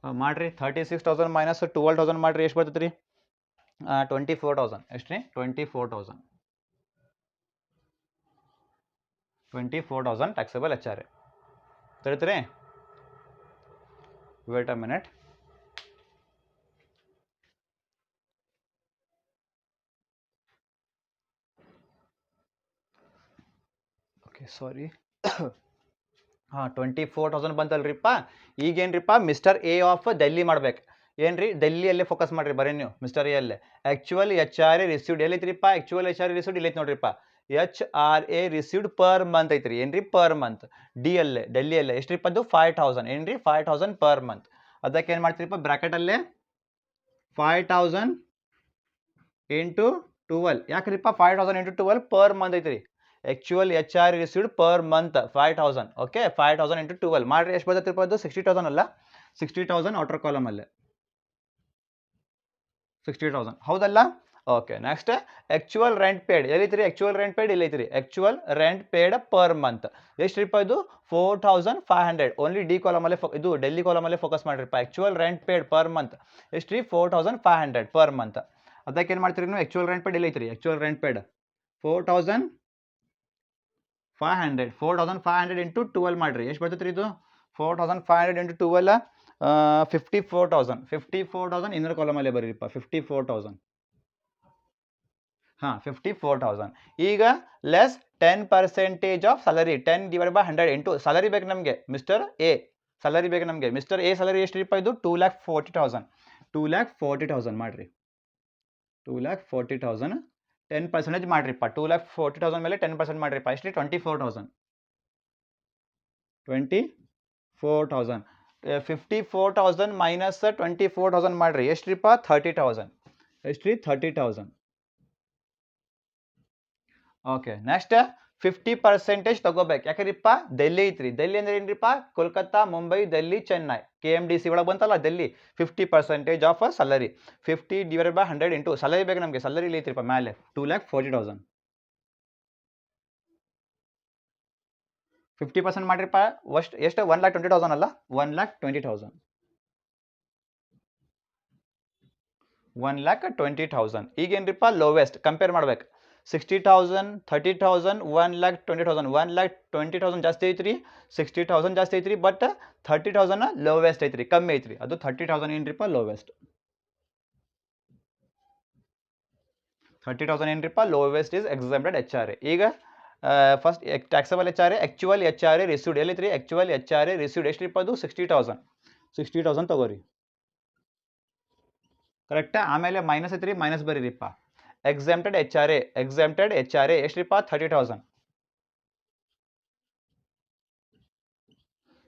ಮಾಡ್ರಿ 36,000 ಮೈನಸ್ 12,000 ಮಾಡ್ರಿ, ಎಷ್ಟು ಬರ್ತೈತ್ರಿ 24,000. ಎಷ್ಟ್ರಿ 24,000 ಟ್ಯಾಕ್ಸಬಲ್ HR. ತಿಳಿತ್ರಿ? Wait a minute. Okay, sorry. 24,000 ಬಂತಲ್ರಿಪ್ಪ. ಈಗೇನ್ರಿಪ್ಪ ಮಿಸ್ಟರ್ ಎ ಆಫ್ ಡೆಲ್ಲಿ ಮಾಡ್ಬೇಕು. ಏನ್ರಿ ಡೆಲ್ಲಿಯಲ್ಲೇ ಫೋಕಸ್ ಮಾಡ್ರಿ, ಬರೀ ನೀವು ಮಿಸ್ಟರ್ ಎ ಅಲ್ಲೇ. ಆಕ್ಚುಯಲ್ HR ರಿಸೀವ್ಡ್ ಎಲ್ಲೈತ್ರಿಪ್ಪ, ಆಕ್ಚುಯಲ್ HR ರಿಸೀವ್ಡ್ ಇಲ್ಲೈತಿ ನೋಡ್ರಿಪ್ಪ, HRA ರಿಸೀವ್ಡ್ ಪರ್ ಮಂತ್ ಐತ್ರಿ, ಏನ್ರಿ ಪರ್ ಮಂತ್. ಡೆಲ್ಲಿಯಲ್ಲೇ ಎಷ್ಟ್ರಿಪ್ಪ ಅದು 5,000, ಏನ್ರಿ 5,000 ಪರ್ ಮಂತ್. ಅದಕ್ಕೆ ಏನು ಮಾಡ್ತೀರಿಪ್ಪ ಬ್ರಾಕೆಟಲ್ಲೇ 5,000 ಇಂಟು 12. ಯಾಕ್ರಿಪ್ಪ 5,000 ಇಂಟು 12 ಪರ್ ಮಂತ್ ಐತ್ರಿ, actual H R received per month 5000. Okay 5000 into 12 ಮಾಡ್ರಿ ಎಷ್ಟು ಬರ್ತೈತಿಪ್ಪ ಅದು 60,000 ಅಲ್ಲ 60,000 ಔಟರ್ ಕಾಲಮ್ ಅಲ್ಲೇ 60,000 ಹೌದಲ್ಲ. Okay next actual rent paid ಎಲ್ಲೈತ್ರಿ ಆಕ್ಚುಯಲ್ ರೆಂಟ್ ಪೇಡ್ ಎಲ್ಲೈತ್ರಿ actual rent paid per month ಎಷ್ಟ್ರಿಪ್ಪ ಇದು 4,500 ಓನ್ಲಿ ಡಿ ಕಾಲಮ್ ಅಲ್ಲೇ ಇದು ಡೆಲ್ಲಿ ಕಾಲಮ್ ಅಲ್ಲೇ ಫೋಕಸ್ ಮಾಡ್ರಿಪ್ಪ actual rent paid per month ಎಷ್ಟ್ರಿ 4,500 ಪರ್ ಮಂತ್. ಅದಕ್ಕೆ ಏನು ಮಾಡ್ತೀರಿ ನೀವು ಆಕ್ಚುಯಲ್ ರೆಂಟ್ ಪೇಡ್ ಎಲ್ಲೈತ್ರಿ ಆಕ್ಚುಯಲ್ ರೆಂಟ್ ಪೇಡ್ 4,500 ಇಂಟು 12 ಮಾಡ್ರಿ ಎಷ್ಟು ಬರ್ತೈತ್ರಿ ಇದು 4,500 ಇಂಟು 12 54,000 ಇನ್ನರ್ ಕಾಲಮಲ್ಲೇ ಬರೀರಿಪ್ಪ 54,000 ಹಾಂ 54,000. ಈಗ less 10% of salary 10/100 into salary ಬೇಕು ನಮಗೆ ಮಿಸ್ಟರ್ ಎ ಸ್ಯಾಲರಿ ಬೇಕು ನಮಗೆ ಮಿಸ್ಟರ್ ಎ ಸ್ಯಾಲರಿ ಎಷ್ಟ್ರಿಪ್ಪ ಇದು 2,40,000 ಮಾಡ್ರಿ 2,40,000 10% ಮಾಡ್ರಿಪ್ಪ 2,40,000 ಮೇಲೆ 10% ಮಾಡ್ರಿಪ್ಪ ಎಷ್ಟ್ರಿ 24,000 54,000 ಮೈನಸ್ 24,000 ಮಾಡ್ರಿ ಎಷ್ಟ್ರಿಪ್ಪ 30,000 ಎಷ್ಟ್ರಿ 30,000. ಓಕೆ ನೆಕ್ಸ್ಟ್ 50% ತಗೋಬೇಕು ಯಾಕಂದ್ರಿಪ್ಪ ಡೆಲ್ಲಿ ಐತ್ರಿ ಡೆಲ್ಲಿ ಅಂದ್ರೆ ಏನ್ರಿಪ್ಪ ಕೋಲ್ಕತ್ತಾ ಮುಂಬೈ ಡೆಲ್ಲಿ ಚೆನ್ನೈ KMDC ಒಳಗೆ ಬಂತಲ್ಲ Delhi 50% of salary 50/100 into salary ಬೇಕು ನಮಗೆ ಸ್ಯಾಲರಿ ಇಲ್ಲಿ ಐತ್ರಿಪ್ಪ ಮೇಲೆ 2,40,000 50% ಮಾಡ್ರಿಪ್ಪ ಎಷ್ಟು 1,20,000 ಅಲ್ಲ 1,20,000 1,20,000. ಈಗೇನ್ರಿಪ್ಪ ಲೋವೆಸ್ಟ್ ಕಂಪೇರ್ ಮಾಡ್ಬೇಕು 60,000 30,000 1,20,000 1,20,000 ಜಾಸ್ತಿ ಐತ್ರಿ 60,000 ಜಾಸ್ತಿ ಐತ್ರಿ ಬಟ್ 30,000 ಲೋವೆಸ್ಟ್ ಐತ್ರಿ ಕಮ್ಮಿ ಐತ್ರಿ ಅದು 30,000 ಏನ್ರಿಪ್ಪ ಲೋವೆಸ್ಟ್ 30,000 ಏನ್ರಿಪ್ಪ ಲೋವೆಸ್ಟ್ ಇಸ್ ಎಕ್ಸಾಮ್ಟೆಡ್ HRA. ಈಗ first taxable HRA actual HRA received ಎಲ್ಲೈತ್ರಿ ಆಕ್ಚುಯಲ್ HRA ರಿಸೀವ್ಡ್ ಎಷ್ಟ್ರಿಪ್ಪ ಅದು 60,000 ತಗೋರಿ ಕರೆಕ್ಟಾ. ಆಮೇಲೆ ಮೈನಸ್ ಐತ್ರಿ ಮೈನಸ್ ಬರೀರಿಪ್ಪ ಎಕ್ಸಾಮ್ಟೆಡ್ HRA ಎಷ್ಟ್ರಿಪ್ಪ 30,000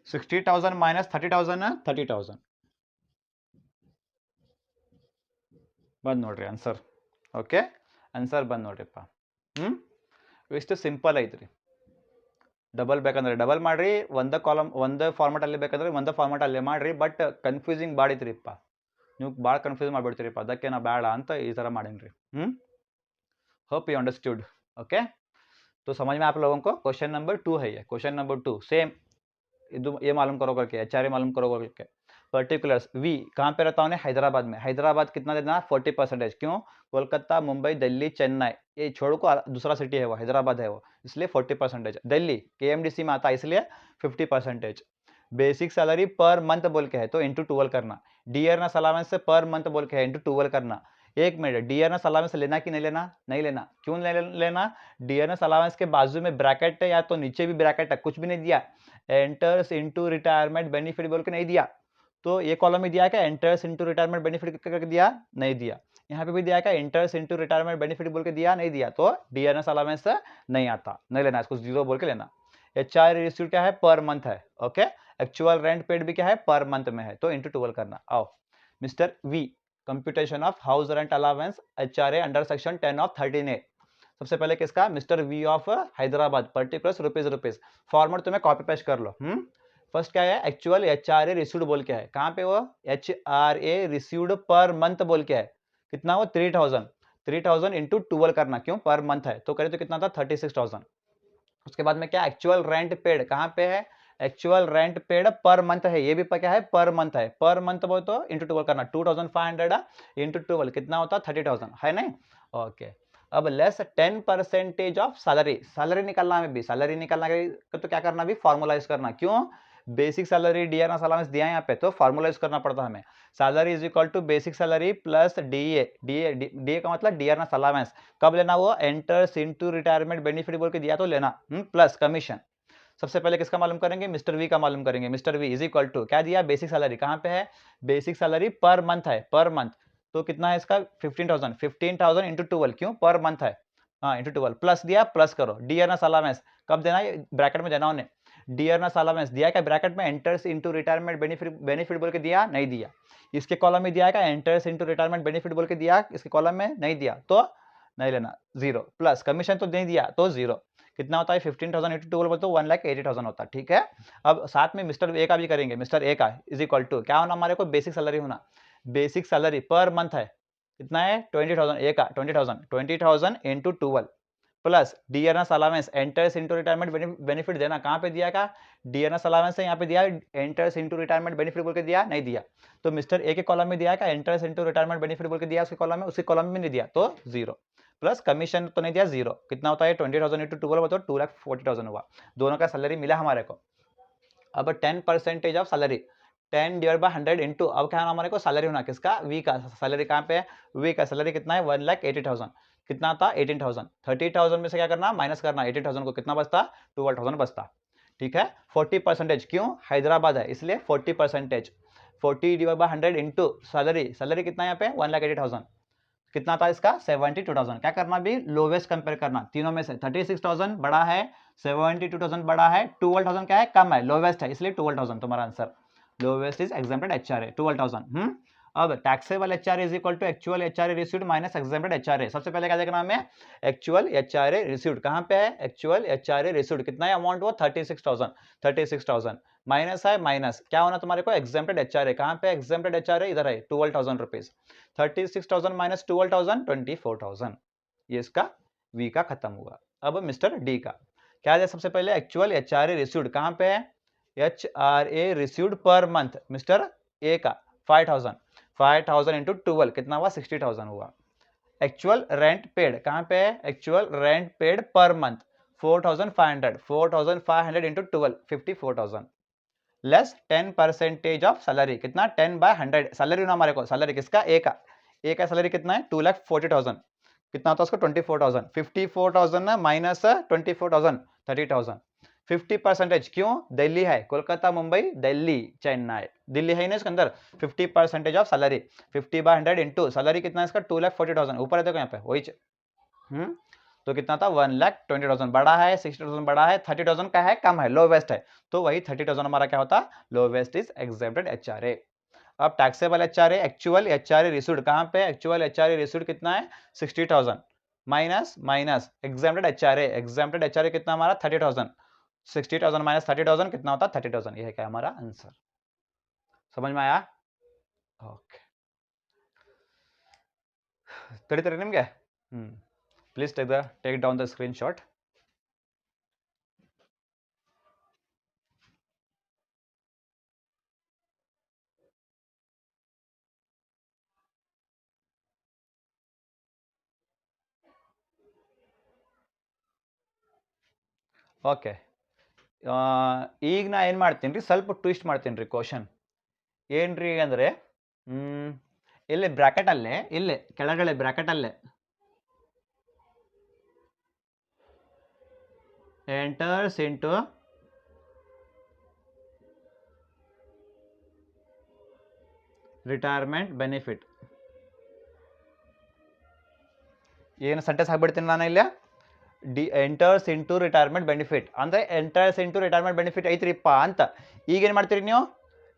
60,000 ಮೈನಸ್ 30,000 ಬಂದು ನೋಡ್ರಿ ಆನ್ಸರ್. ಓಕೆ ಆನ್ಸರ್ ಬಂದು ನೋಡ್ರಿಪ್ಪ ಇಷ್ಟು ಸಿಂಪಲ್ ಐತ್ರಿ. ಡಬಲ್ ಬೇಕಂದ್ರೆ ಡಬಲ್ ಮಾಡ್ರಿ ಒಂದು ಕಾಲಮ್ ಒಂದು ಫಾರ್ಮೆಟ್ ಅಲ್ಲಿ ಬೇಕಂದ್ರೆ ಒಂದು ಫಾರ್ಮೆಟ್ ಅಲ್ಲೇ ಮಾಡ್ರಿ ಬಟ್ ಕನ್ಫ್ಯೂಸಿಂಗ್ ಭಾಳ ಐತ್ರಿಪ್ಪ ನೀವು ಭಾಳ ಕನ್ಫ್ಯೂಸ್ ಮಾಡಿಬಿಡ್ತೀರಿಪ್ಪ ಅದಕ್ಕೆ ನಾ ಬೇಡ ಅಂತ ಈ ಥರ ಮಾಡೀನಿ. Hope you understood. ओके तो समझ में आप लोगों को क्वेश्चन नंबर 2 है ये क्वेश्चन नंबर 2 सेम ये मालूम करो करके HRA मालूम करो करके पर्टिकुलर्स वी कहाँ पे रहता हूँ हैदराबाद में हैदराबाद कितना देना 40% क्यों कोलकाता मुंबई दिल्ली चेन्नई ये छोड़ को दूसरा सिटी है वो हैदराबाद है वो इसलिए 40%. दिल्ली KMDC में आता है इसलिए 50%. बेसिक सैलरी पर मंथ बोल के है तो इंटू 12 करना डियरनेस अलाउंस से पर मंथ बोल के है इंटू 12 करना. एक मिनट डियरनेस अलाउंस लेना कि नहीं लेना नहीं लेना क्यों नहीं लेना डियरनेस अलाउंस के बाजू में ब्रैकेट है या तो नीचे भी ब्रैकेट है कुछ भी नहीं दिया एंटर्स इनटू रिटायरमेंट बेनिफिट बोल के नहीं दिया तो ये कॉलम में दिया क्या एंटर्स इनटू रिटायरमेंट बेनिफिट करके दिया नहीं दिया यहाँ पे भी दिया क्या एंटर्स इनटू रिटायरमेंट बेनिफिट बोल के दिया नहीं दिया तो डियरनेस अलाउंस नहीं आता नहीं लेना इसको जीरो बोल के लेना. HR रिसीव क्या है पर मंथ है ओके एक्चुअल रेंट पेड भी क्या है पर मंथ में है तो इंटू 12 करना. आओ mister V computation of house rent allowance HRA under section 10 of 13A. सबसे पहले किसका mister V of Hyderabad particulars rupees format तुम्हें कॉपी पेस्ट कर लो. फर्स्ट क्या है एक्चुअल HRA रिसीव्ड बोल के है कहाँ पे वो HRA रिसीव्ड पर मंथ बोल के है कितना वो 3,000 इंटू 12 करना क्यों पर मंथ है तो करे तो कितना था 36,000. उसके बाद में क्या एक्चुअल रेंट पेड कहाँ पे है actual rent paid per month है ये भी क्या है पर मंथ है पर मंथ बोल तो इंटू 12 करना 2,500 इंटू 12 कितना होता 30,000 है नहीं. ओके अब लेस 10% ऑफ सैलरी निकालना है भी सैलरी निकालना तो क्या करना भी फॉर्मुलाइज करना क्यों बेसिक सैलरी डियरनेस अलाउंस दिया यहाँ पे तो फॉर्मुलाइज करना पड़ता हमें. Salary is equal to basic salary plus DA का मतलब डियरनेस अलाउंस कब लेना वो एंटर्स इनटू रिटायरमेंट बेनिफिट बोल के दिया तो लेना प्लस कमीशन. सबसे पहले किसका मालूम करेंगे मिस्टर वी का मालूम करेंगे mister V is equal to क्या दिया बेसिक सैलरी कहाँ पे है बेसिक सैलरी पर मंथ है पर मंथ तो कितना है इसका 15,000 इंटू 12 क्यों पर मंथ है हाँ इंटू 12 प्लस दिया प्लस करो डियरनेस अलाउंस कब देना है ब्रैकेट में देना उन्हें डियरनेस अलाउंस दिया क्या ब्रैकेट में एंटर्स इनटू रिटायरमेंट बेनिफिट बोल के दिया नहीं दिया. इसके कॉलम में दिया क्या एंटर्स इनटू रिटायरमेंट बेनिफिट बोल के दिया इसके कॉलम में नहीं दिया तो नहीं लेना जीरो प्लस कमीशन तो नहीं दिया तो जीरो कितना होता है 15,000 इंटू 12 बोलते 1,80,000 होता है, ठीक है। अब साथ में मिस्टर ए का भी करेंगे, मिस्टर ए का इज इक्वल टू क्या होना हमारे को, बेसिक सैलरी होना, बेसिक सैलरी पर मंथ है कितना है 20,000, ए का 20,000 into 12 plus DNS allowance enters into retirement benefit देना, कहां पे दिया का, डीएनएस अलावेंस है यहाँ पे दिया, एंटर्स इनटू रिटायरमेंट बेनिफिट बोल के दिया नहीं दिया, तो मिस्टर ए के कॉलम में दिया का एंटर्स इनटू रिटायरमेंट बेनिफिट बोल के दिया उसके कॉलम में, उसी कॉलम में नहीं दिया तो 0 प्लस कमीशन तो नहीं दिया 0, कितना होता है 20,000 इंटू 12 बताओ 2,40,000 हुआ, दोनों का सैलरी मिला हमारे को। अब 10% of salary 10 divide by 100 into, अब क्या हमारे को सैलरी होना किसका, वी का, सैलरी कहाँ पे है, वी का सैलरी कितना है 1,80,000, कितना था 18,000, 30,000 में से क्या करना माइनस करना, 18,000 को कितना बचता 12,000 बचता, ठीक है। 40% क्यों, हैदराबाद है इसलिए 40%, 40 divide by 100 into salary, salary कितना यहाँ पे 1,80,000, कितना था इसका 72,000, क्या करना भी लोवेस्ट कंपेयर करना, तीनों में से 36,000 बड़ा है, 72,000 बड़ा है, 12,000 क्या है कम है, लोवेस्ट है इसलिए 12,000 तुम्हारा answer, lowest is exempted HRA 12,000। अब taxable HRA is equal to actual HRA received minus exempted HRA, सबसे पहले क्या देखना हमें एक्चुअल एचआरए रिसीव्ड, कहां पे है एक्चुअल एचआरए रिसीव्ड, कितना है अमाउंट वो 36,000 माइनस है, माइनस क्या होना तुम्हारे को एग्जेम्प्टेड एचआरए, कहां पे एग्जेम्प्टेड एचआरए इधर है 12,000 रुपीज, 36,000 माइनस 12,000 24,000, ये इसका वी का खत्म हुआ। अब मिस्टर डी का क्या है, सबसे पहले एक्चुअल एचआरए रिसीव्ड कहां पे है, HRA received per month, mister A का 5,000 इंटू 12 कितना हुआ 60,000 हुआ। एक्चुअल रेंट पेड कहां पे है, actual rent paid per month 4,500 into 12 54,000 less 10% of salary, कितना 10/100 सैलरी ना हमारे को, सैलरी किसका ए का, ए का सैलरी कितना है 2,40,000, कितना होता है उसको 24,000, 54,000 माइनस 24,000 30,000, 50% क्यों, दिल्ली है, कोलकाता मुंबई दिल्ली चेन्नई, दिल्ली है ना इसके अंदर, 50% ऑफ सैलरी 50/100 इंटू सैलरी कितना है इसका 2,40,000, ऊपर है देखो यहाँ पे वही तो कितना था 1,20,000, बड़ा है 60,000 बड़ा है, 30,000 का है कम है लोवेस्ट है, तो वही 30,000 हमारा क्या होता लोवेस्ट इज एग्जेम्प्टेड एचआरए। अब taxable HRA actual HRA received कहां पे, एक्चुअल एचआरए रिसीव्ड कितना है 60,000 माइनस माइनस एग्जेम्प्टेड एचआरए कितना हमारा 30,000, 60,000 माइनस 30,000 कितना होता 30,000, यह है क्या हमारा आंसर, समझ में आया, ओके तरी निम्गे please take down the screenshot. Okay ಈಗ ನಾ ಏನು ಮಾಡ್ತೀನಿ ರೀ ಸ್ವಲ್ಪ ಟ್ವಿಸ್ಟ್ ಮಾಡ್ತೀನಿ ರೀ ಕ್ವಶನ್ ಏನ್ರಿ ಅಂದರೆ ಇಲ್ಲಿ ಬ್ರ್ಯಾಕೆಟಲ್ಲೇ ಇಲ್ಲೇ ಕೆಳಗಡೆ ಬ್ರ್ಯಾಕೆಟಲ್ಲೇ enters into ರಿಟೈರ್ಮೆಂಟ್ ಬೆನಿಫಿಟ್ ಏನು ಸೆಂಟೆನ್ಸ್ ಹಾಕ್ಬಿಡ್ತೀನಿ ನಾನು ಇಲ್ಲಿ ಎಂಟರ್ಸ್ ಇಂಟು ರಿಟೈರ್ಮೆಂಟ್ ಬೆನಿಫಿಟ್ ಅಂದರೆ ಎಂಟರ್ಸ್ ಇಂಟು ರಿಟೈರ್ಮೆಂಟ್ ಬೆನಿಫಿಟ್ ಐತ್ರಿಪ್ಪ ಅಂತ ಈಗೇನು ಮಾಡ್ತೀರಿ ನೀವು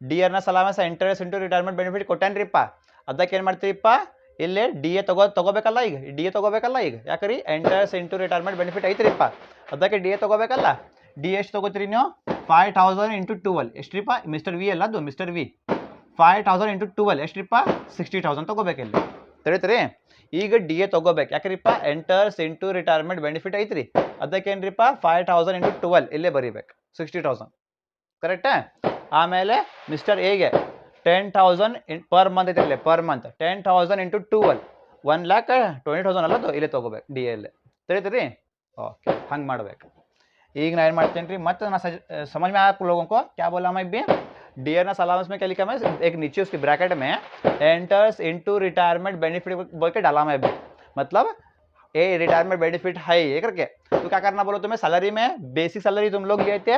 dearness allowance enters into retirement benefit ಕೊಟ್ಟೇನ್ರಿಪ್ಪ ಅದಕ್ಕೆ ಏನು ಮಾಡ್ತೀರಿಪ್ಪ ಇಲ್ಲಿ ಡಿ ಎ ತಗೋಬೇಕಲ್ಲ ಈಗ ಡಿ ಎ ತಗೋಬೇಕಲ್ಲ ಈಗ ಯಾಕ್ರಿ ಎಂಟರ್ಸ್ ಇಂಟು ರಿಟೈರ್ಮೆಂಟ್ ಬೆನಿಫಿಟ್ ಐತ್ರಿಪ್ಪ ಅದಕ್ಕೆ ಡಿ ಎ ತಗೋಬೇಕಲ್ಲ ಡಿ ಎಷ್ಟು ತಗೋತೀರಿ ನೀವು 5,000 ಇಂಟು 12 ಎಷ್ಟ್ರಿಪ್ಪ ಮಿಸ್ಟರ್ ವಿ ಅಲ್ಲ ಅದು ಮಿಸ್ಟರ್ ವಿ 5,000 ಇಂಟು 12 ಎಷ್ಟ್ರಿಪ್ಪ 60,000 ತಗೋಬೇಕಿಲ್ಲಿ ತಿಳಿತ್ರಿ ಈಗ ಡಿ ಎ ತಗೋಬೇಕು ಯಾಕ್ರಿಪ್ಪ ಎಂಟರ್ಸ್ ಇಂಟು ರಿಟೈರ್ಮೆಂಟ್ ಬೆನಿಫಿಟ್ ಐತ್ರಿ ಅದಕ್ಕೇನ್ರಿಪ್ಪ 5,000 ಇಂಟು 12 ಇಲ್ಲೇ ಬರೀಬೇಕು 60,000 ಕರೆಕ್ಟಾ ಆಮೇಲೆ ಮಿಸ್ಟರ್ ಎಗೆ 10,000 ಪರ್ ಮಂತ್ ಐತಿರಲಿ ಪರ್ ಮಂತ್ 10,000 ಇಂಟು 12 1,20,000 ಅಲ್ಲದು ಇಲ್ಲೇ ತಗೋಬೇಕು ಡಿ ಎಲ್ಲಿ ತಿಳಿತ್ರಿ ओके हंग ಮಾಡಬೇಕು ಈಗ ನಾನು ಏನು ಮಾಡ್ತೀನಿ ರೀ ಮತ್ತೆ ನಾನು समझ में आप लोगों को क्या बोला मैं भी डीएनएस अलाउंस में क्या लिखा मैं एक नीचे उसकी ब्रैकेट में एंटर्स इनटू रिटायरमेंट बेनिफिट बोल के डाला मैं भी मतलब ए रिटायरमेंट बेनिफिट है ये करके तो क्या करना बोलो तुम्हें सैलरी में बेसिक सैलरी तुम लोग लिए थे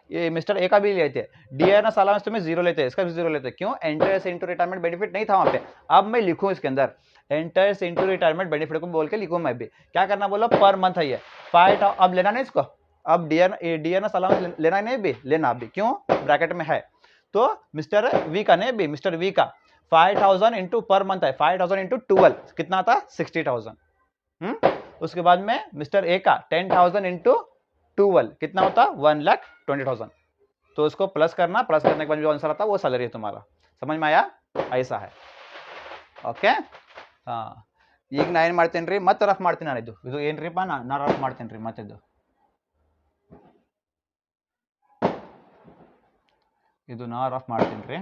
ये मिस्टर ए का भी लिए थे डीएनएस अलाउंस तुम्हें 0 लेते इसका भी 0 लेते क्यों एंटर्स इनटू रिटायरमेंट बेनिफिट नहीं था वहाँ पे अब मैं लिखूँ इसके अंदर एंटर्स इनटू रिटायरमेंट बेनिफिट को बोल के लिखूँ मैं भी क्या करना बोलो पर मंथ है ये 5 अब लेना नहीं इसको अब डीएनएस अलाउंस लेना नहीं भी लेना भी क्यों ब्रैकेट में है तो मिस्टर वी का नहीं भी मिस्टर वी का 5,000 इंटू पर मंथ है 5,000 इंटू 12 कितना था 60,000 उसके बाद में मिस्टर ए का 10,000 इंटू 12 कितना होता 1,20,000। तो उसको प्लस करना, प्लस करने के बाद जो आंसर आता वो सैलरी है तुम्हारा। समझ में आया? ऐसा है। ಓಕೆ ಈಗ ನಾ ಏನು ಮಾಡ್ತೀನಿ ರೀ, ಮತ್ತೆ ರಫ್ ಮಾಡ್ತೀನಿ ನಾನು. ಇದು ಏನ್ರಿಪ್ಪ, ನಾ ರಫ್ ಮಾಡ್ತೀನಿ ರೀ ಮತ್ತೆ ಇದು ನಾ ರಫ್ ಮಾಡ್ತೀನಿ ರೀ.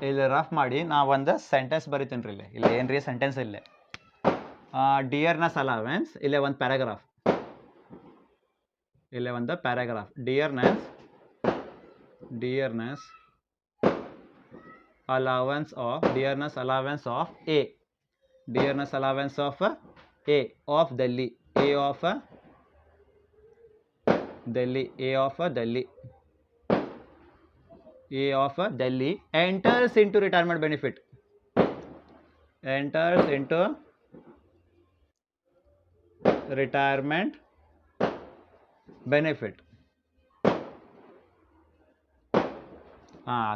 ಇಲ್ಲಿ ರಫ್ ಮಾಡಿ ನಾ ಒಂದು ಸೆಂಟೆನ್ಸ್ ಬರಿತೀನಿ ರೀ. ಇಲ್ಲಿ ಏನ್ರಿ ಸೆಂಟೆನ್ಸ್ ಇಲ್ಲೇ ಡಿಯರ್ನೆಸ್ ಅಲವೆನ್ಸ್, ಇಲ್ಲೇ ಒಂದು ಪ್ಯಾರಾಗ್ರಾಫ್, ಇಲ್ಲೇ ಒಂದು paragraph. Dearness allowance of A, dearness allowance of A of Delhi, A of Delhi enters into retirement benefit,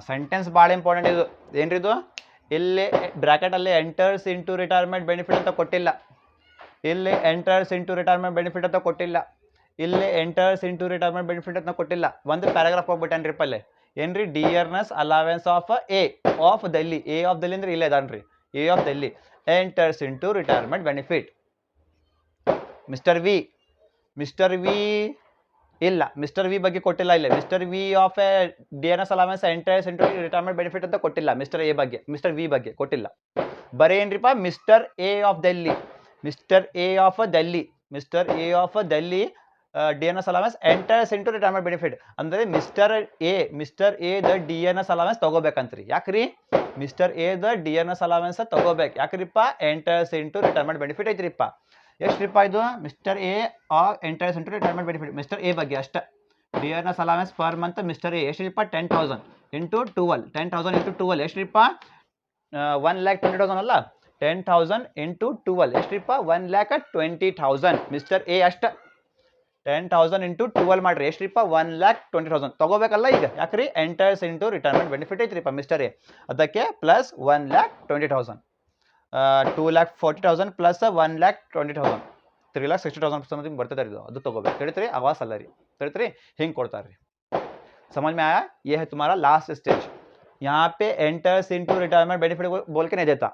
sentence ಭಾಳ ಇಂಪಾರ್ಟೆಂಟ್ ಇದು. ಏನ್ರಿದು, ಇಲ್ಲಿ ಬ್ರ್ಯಾಕೆಟಲ್ಲಿ ಎಂಟರ್ಸ್ ಇಂಟು ರಿಟೈರ್ಮೆಂಟ್ ಬೆನಿಫಿಟ್ ಅಂತ ಕೊಟ್ಟಿಲ್ಲ, ಇಲ್ಲಿ ಎಂಟರ್ಸ್ ಇಂಟು ರಿಟೈರ್ಮೆಂಟ್ ಬೆನಿಫಿಟ್ ಅಂತ ಕೊಟ್ಟಿಲ್ಲ, ಇಲ್ಲಿ ಎಂಟರ್ಸ್ ಇಂಟು ರಿಟೈರ್ಮೆಂಟ್ ಬೆನಿಫಿಟ್ ಅಂತ ಕೊಟ್ಟಿಲ್ಲ. ಒಂದು ಪ್ಯಾರಾಗ್ರಾಫ್ ಹೋಗ್ಬಿಟ್ಟೇನ್ರಿ ಪಲ್ಲೆ. ಏನ್ರಿ, dearness allowance of A of Delhi. A of Delhi ಅಂದ್ರೆ ಇಲ್ಲೇ ಇದಾನ್ರಿ, A of Delhi enters into retirement benefit. Mister V ಇಲ್ಲ, ಮಿಸ್ಟರ್ ವಿ ಬಗ್ಗೆ ಕೊಟ್ಟಿಲ್ಲ ಇಲ್ಲಿ. Mister V of A dearness allowance enters into retirement benefit ಅಂತ ಕೊಟ್ಟಿಲ್ಲ. ಮಿಸ್ಟರ್ ವಿ ಬಗ್ಗೆ ಕೊಟ್ಟಿಲ್ಲ. ಬರೀ ಏನ್ರಿಪ್ಪ, mister A of Delhi dearness allowance enters into retirement benefit ಅಂದ್ರೆ mister A the dearness allowance ತಗೋಬೇಕಂತ್ರಿ. ಯಾಕ್ರಿ, mister A the dearness allowance ತಗೋಬೇಕು. ಯಾಕ್ರಿಪ್ಪ, ಎಂಟರ್ಸ್ ಇಂಟು ರಿಟೈರ್ಮೆಂಟ್ ಬೆನಿಫಿಟ್ ಐತ್ರಿಪ್ಪ. ಎಷ್ಟ್ರಿಪ್ಪ ಇದು, mister A enters into retirement benefit. Mister A ಬಗ್ಗೆ ಅಷ್ಟೇ. Dearness allowance per month mister A ಎಷ್ಟ್ರಿಪ್ಪ, 10,000 ಇಂಟು 12. 10,000 ಇಂಟು 12 ಎಷ್ಟ್ರಿಪ್ಪ, 1,20,000 ಅಲ್ಲ. 10,000 ಇಂಟು 12 ಎಷ್ಟ್ರಿಪ್ಪ, 1,20,000. ಮಿಸ್ಟರ್ ಎ ಅಷ್ಟೇ. 10,000 ಇಂಟು 12 ಮಾಡ್ರಿ ಎಷ್ಟ್ರಿಪ್ಪ, 1,20,000 ತಗೋಬೇಕಲ್ಲ ಈಗ. ಯಾಕ್ರಿ, ಎಂಟರ್ಸ್ ಇಂಟು ರಿಟೈರ್ಮೆಂಟ್ ಬೆನಿಫಿಟ್ ಐತ್ರಿಪ್ಪ ಮಿಸ್ಟರ್ ಎ, ಅದಕ್ಕೆ ಪ್ಲಸ್ 1,20,000. 2,40,000 ಪ್ಲಸ್ 1,20,000 3,60,000 ನಿಮ್ಗೆ ಬರ್ತದೆ ಇದು, ಅದು ತಗೋಬೇಕು. ತಿಳಿತ್ರಿ, ಅವಾ ಸಲರಿ ತಿಳಿತ್ರಿ, ಹಿಂಗೆ ಕೊಡ್ತಾರೆ. समझ में आया? ये है तुम्हारा लास्ट स्टेज. यहाँ पे एंटर्स इंटू रिटायरमेंट बेनिफिट बोल के नहीं देता,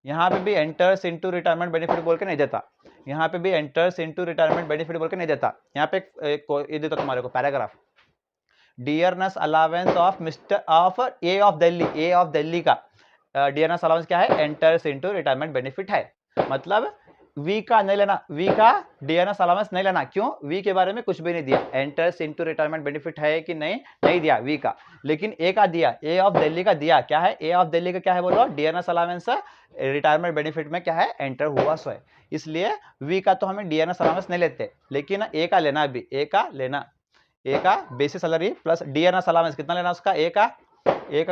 यहाँ पे भी एंटर्स इंटू रिटायरमेंट बेनिफिट बोल के नहीं देता, यहाँ पे भी एंटर्स इंटू रिटायरमेंट बेनिफिट बोल के नहीं देता. यहाँ पे ये देता तुम्हारे को paragraph, dearness allowance of A of Delhi का डियरनेस अलावेंस क्या है, एंटर्स इंटू रिटायरमेंट बेनिफिट है. मतलब वी का नहीं लेना, वी का डियरनेस अलावेंस नहीं लेना. क्यों, वी के बारे में कुछ भी नहीं दिया. एंटर्स इंटू रिटायरमेंट बेनिफिट है कि नहीं दिया वी का, लेकिन ए का दिया, ए ऑफ दिल्ली का दिया. क्या है, ए ऑफ दिल्ली का क्या है बोलो, डियरनेस अलावेंस रिटायरमेंट बेनिफिट में क्या है, एंटर हुआ सो है. इसलिए वी का तो हमें डियरनेस अलावेंस नहीं लेते, लेकिन ए का लेना भी, ए का basis salary plus dearness allowance कितना लेना उसका, ए का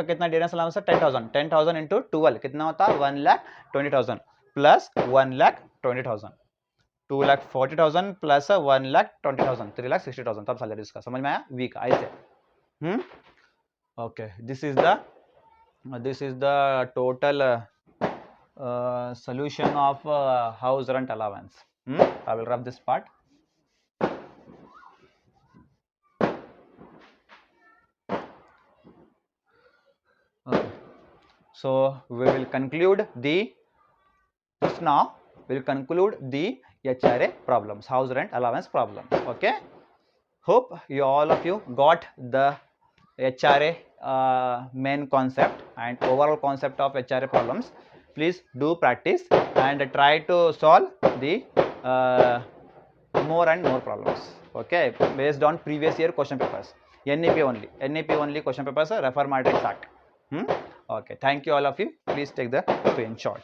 कितना डियरनेस अलावेंस है, 10,000. 10,000 इंटू 12 कितना होता है, 1,20,000 प्लस 1,20,000. 2,40,000 प्लस 1,20,000 3,60,000 तब सैलरी इसका. समझ में आया? वी का ऐसे. Okay, this is the total solution of house rent allowance. I will rub this part. Okay. So we will conclude the HRA problems, house rent allowance problems. Okay, hope all of you got the HRA main concept and overall concept of HRA problems. Please do practice and try to solve the more and more problems. Okay, based on previous year question papers. NEP only question papers refer my track. Okay, thank you all of you. Please take the screenshot.